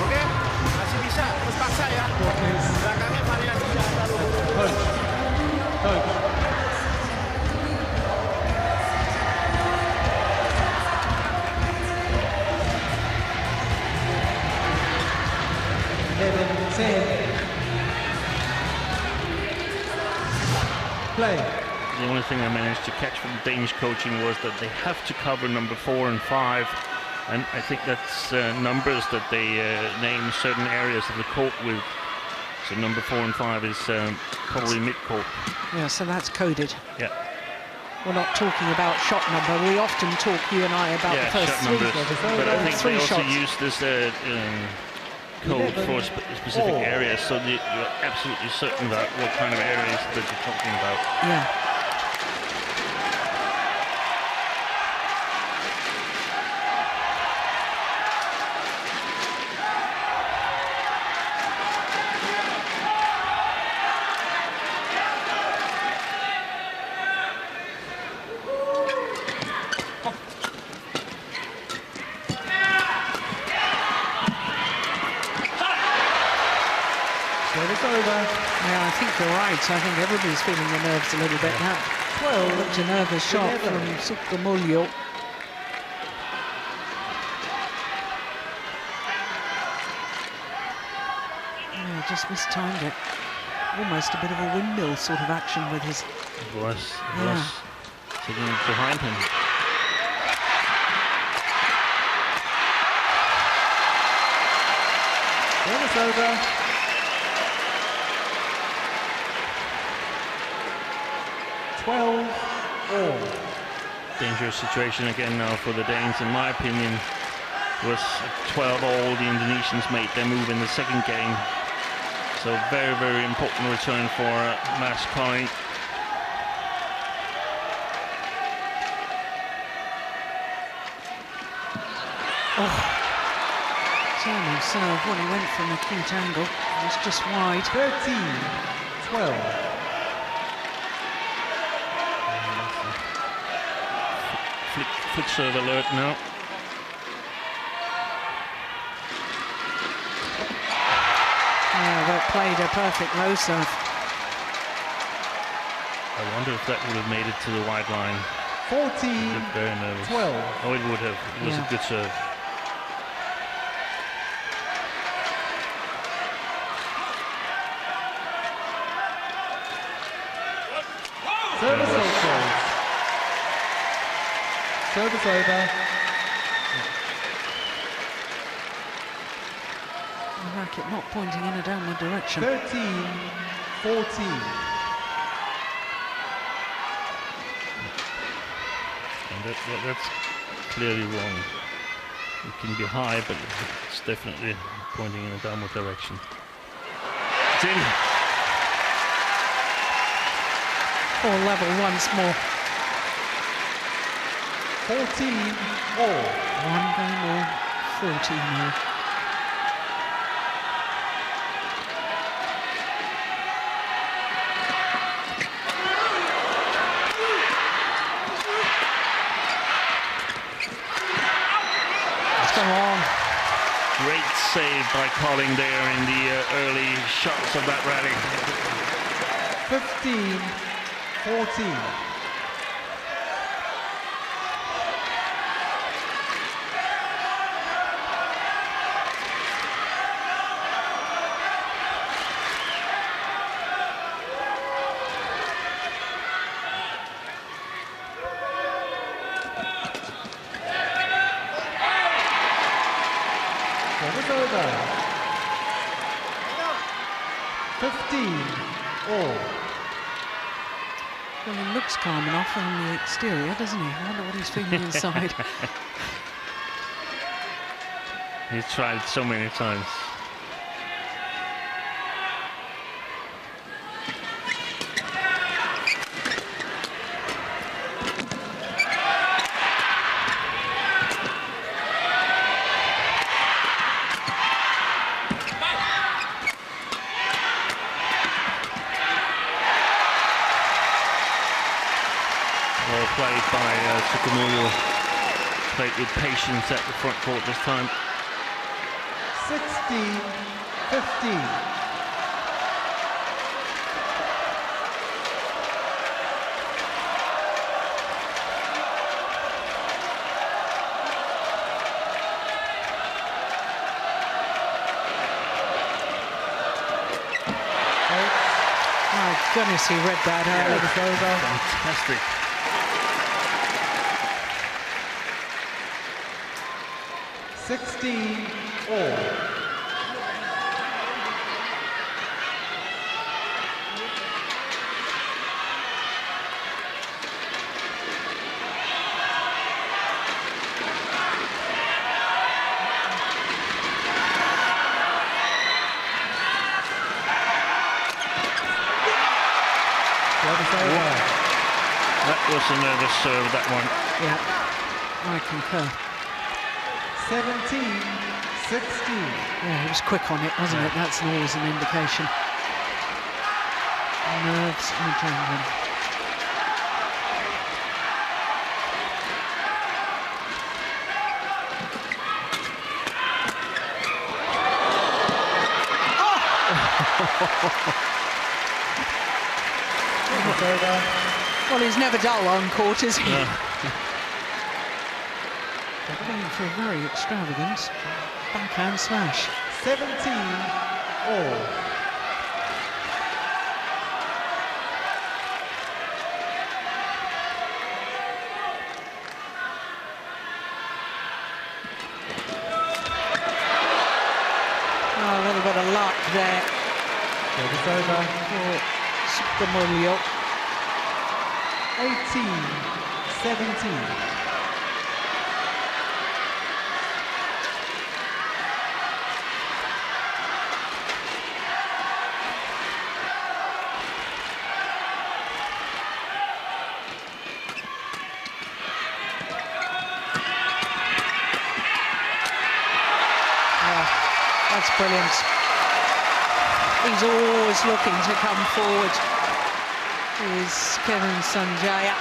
Oke, masih bisa, terus paksa ya. Belakangnya variasi jangan terlalu. Coach. Eleven, 10. Play. the only thing I managed to catch from the Danish coaching was that they have to cover number 4 and 5, and I think that's numbers that they name certain areas of the court with. So number 4 and 5 is probably mid-court. Yeah, so that's coded. Yeah. We're not talking about shot number. We often talk, you and I, about the first shot three. numbers. But I think they also shots. use this code for specific areas, so you're absolutely certain about what kind of areas that you're talking about. Yeah. Service over. Yeah, I think you're right. I think everybody's feeling the nerves a little bit now. 12. Looked a nervous shot from Sukamuljo. Yeah, just mistimed it. Almost a bit of a windmill sort of action with his... It was sitting behind him. Service over. All. Dangerous situation again now for the Danes, in my opinion. It was 12-all. The Indonesians made their move in the second game. So very, very important return for Mads Kolding. Turning serve when he went from a acute angle. It was just wide. 13-12. Flick serve alert now. That played a perfect low serve. I wonder if that would have made it to the wide line. 14. Looked very nervous. 12. Oh, it would have. It was a good serve. Service over. Service over. I like it not pointing in a downward direction. 13-14. And that's clearly wrong. It can be high, but it's definitely pointing in a downward direction. It's in. Or level once more. 14-all. One game more, 14 more. Come on. Great save by Kolding there in the early shots of that rally. 15-14. Service over. 15-all. Well, he looks calm enough on the exterior, doesn't he? I wonder what he's feeling inside. He's tried so many times. Well played by Sukamuljo. Played with patience at the front court this time. 16-15. goodness, he read that early. Service over. Fantastic. 16 all. Service over. That was a nervous serve, that one. Yeah, I concur. 17-16. Yeah, he was quick on it, wasn't it? That's always an indication. Nerves adrenaline. Service over. Well, he's never dull on court, is he? No. Going for a very extravagant backhand smash. 17 all. Oh, a little bit of luck there Service over. for Sukamuljo. 18-17. That's brilliant. He's always looking to come forward. Is Kevin Sanjaya.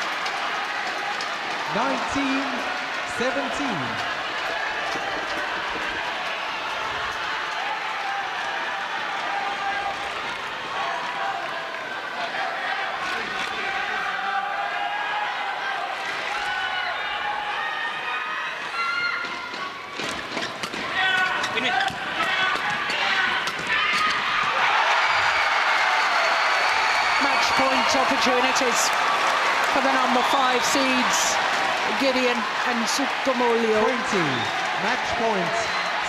19-17. Match point opportunities for the number 5 seeds, Gideon and Sukamuljo. 20. Match point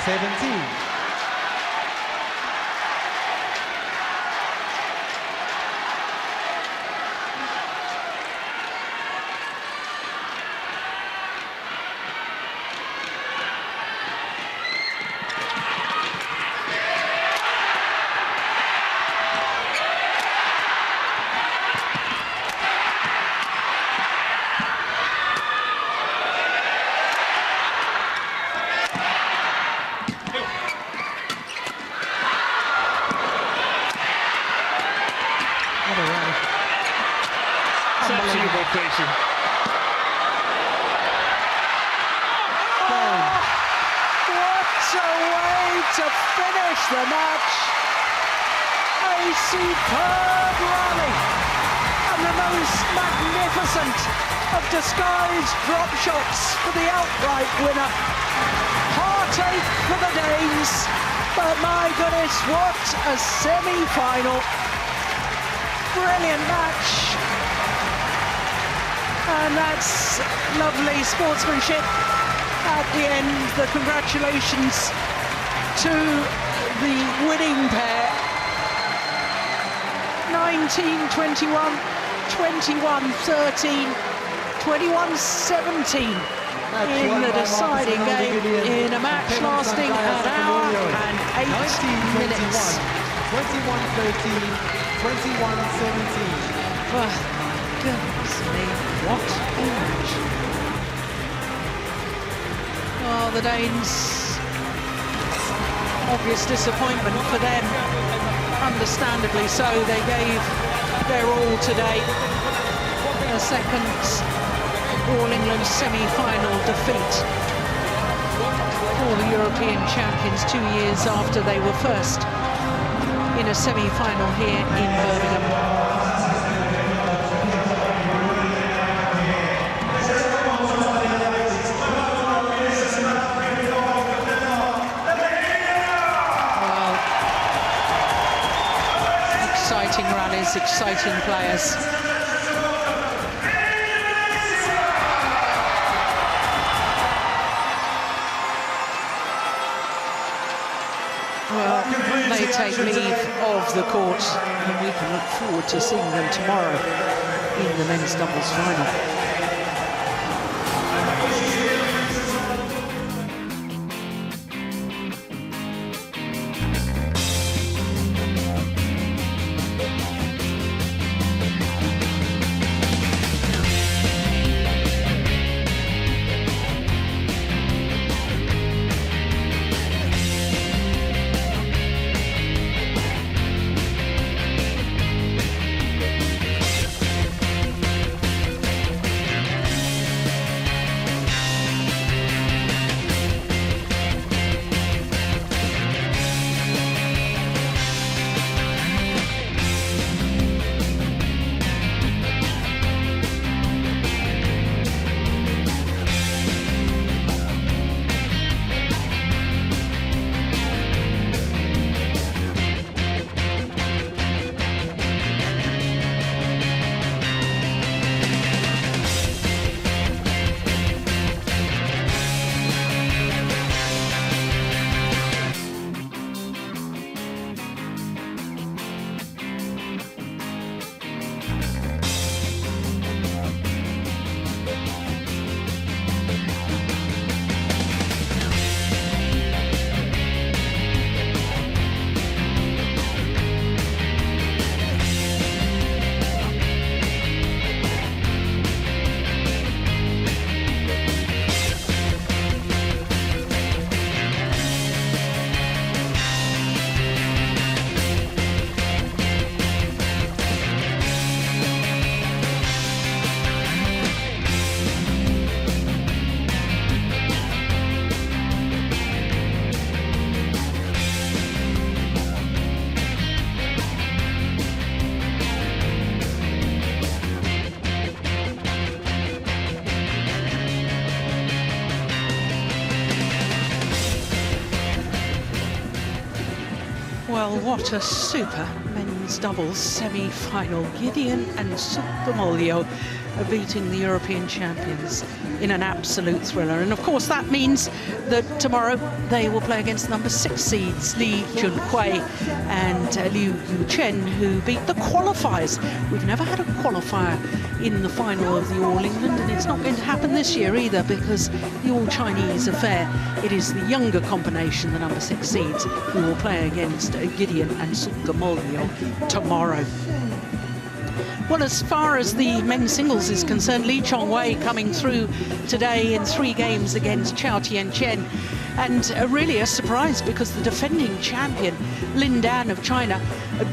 17. What a rally. It's absolutely crazy. What a way to finish the match! A superb rally and the most magnificent of disguised drop shots for the outright winner. Heartache for the Danes, but my goodness, what a semi-final! Brilliant match, and that's lovely sportsmanship at the end. The congratulations to the winning pair. 19-21, 21-13, 21-17 in the deciding game in a match lasting an hour and 8 minutes. 21-13, 21-17. Oh, goodness me, what a match. Oh, the Danes, obvious disappointment for them, understandably so. They gave their all today. A second All-England semi-final defeat for the European champions 2 years after they were first in a semi-final here in Birmingham. exciting rallies, exciting players. Well, they take leave of the court, and we can look forward to seeing them tomorrow in the men's doubles final. Well, what a super men's doubles semi-final. Gideon and Soukhamoljo are beating the European champions in an absolute thriller. And of course that means that tomorrow they will play against number 6 seeds Lee Junhui and Liu Yuchen, who beat the qualifiers. We've never had a qualifier in the final of the All England, and it's not going to happen this year either, because the All Chinese affair, it is the younger combination, the number 6 seeds, who will play against Gideon and Soukhamoljo tomorrow. Well, as far as the men's singles is concerned, Lee Chongwei coming through today in 3 games against Chao Tianchen. And really a surprise, because the defending champion, Lin Dan of China,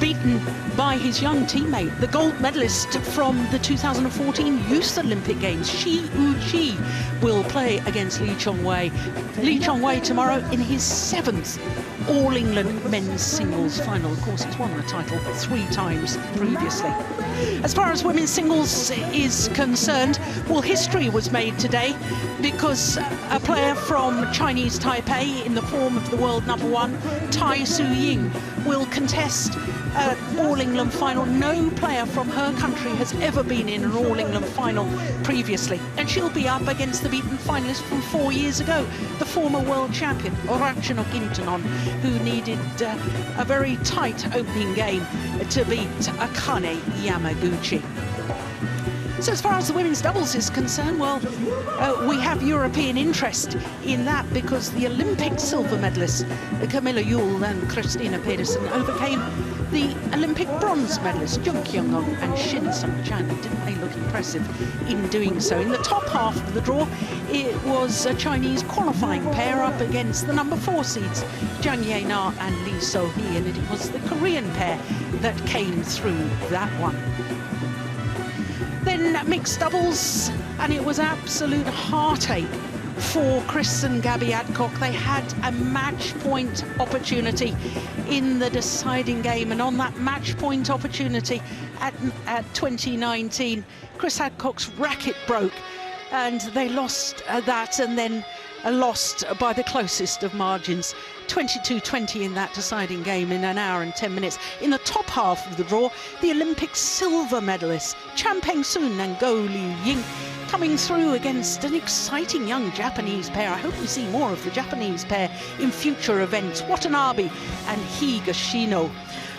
beaten by his young teammate, the gold medalist from the 2014 Youth Olympic Games, Shi Yuqi, will play against Lee Chongwei. Lee Chongwei tomorrow in his 7th All England men's singles final. Of course, he's won the title 3 times previously. As far as women's singles is concerned, well, history was made today, because a player from Chinese Taipei in the form of the world #1, Tai Su Ying, will contest an All England final. No player from her country has ever been in an All England final previously, and she'll be up against the beaten finalist from 4 years ago, the former world champion Ratchanok Intanon, who needed a very tight opening game to beat Akane Yamaguchi. So as far as the women's doubles is concerned, well, we have European interest in that, because the Olympic silver medalists Camilla Yule and Christina Pedersen overcame the Olympic bronze medalists Jung Kyung-ong and Shin Sung-chan. Didn't they look impressive in doing so? In the top half of the draw, it was a Chinese qualifying pair up against the number 4 seeds Jang Ye-na and Lee So-hee, and it was the Korean pair that came through that one. Then mixed doubles, and it was absolute heartache for Chris and Gabby Adcock. They had a match point opportunity in the deciding game, and on that match point opportunity at 2019, Chris Adcock's racket broke and they lost that, and then lost by the closest of margins. 22-20 in that deciding game in an hour and 10 minutes. In the top half of the draw, the Olympic silver medalists Chan Peng-soon and Go Liu-ying coming through against an exciting young Japanese pair. I hope we see more of the Japanese pair in future events, Watanabe and Higashino.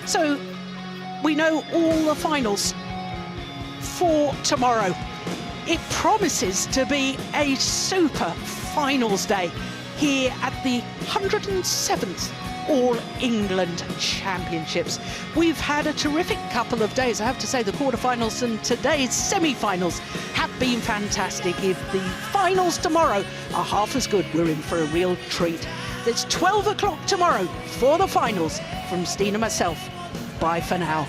So we know all the finals for tomorrow. It promises to be a super finals day here at the 107th All England Championships. We've had a terrific couple of days. I have to say the quarterfinals and today's semi-finals have been fantastic. If the finals tomorrow are half as good, we're in for a real treat. It's 12 o'clock tomorrow for the finals. From Steen and myself, bye for now.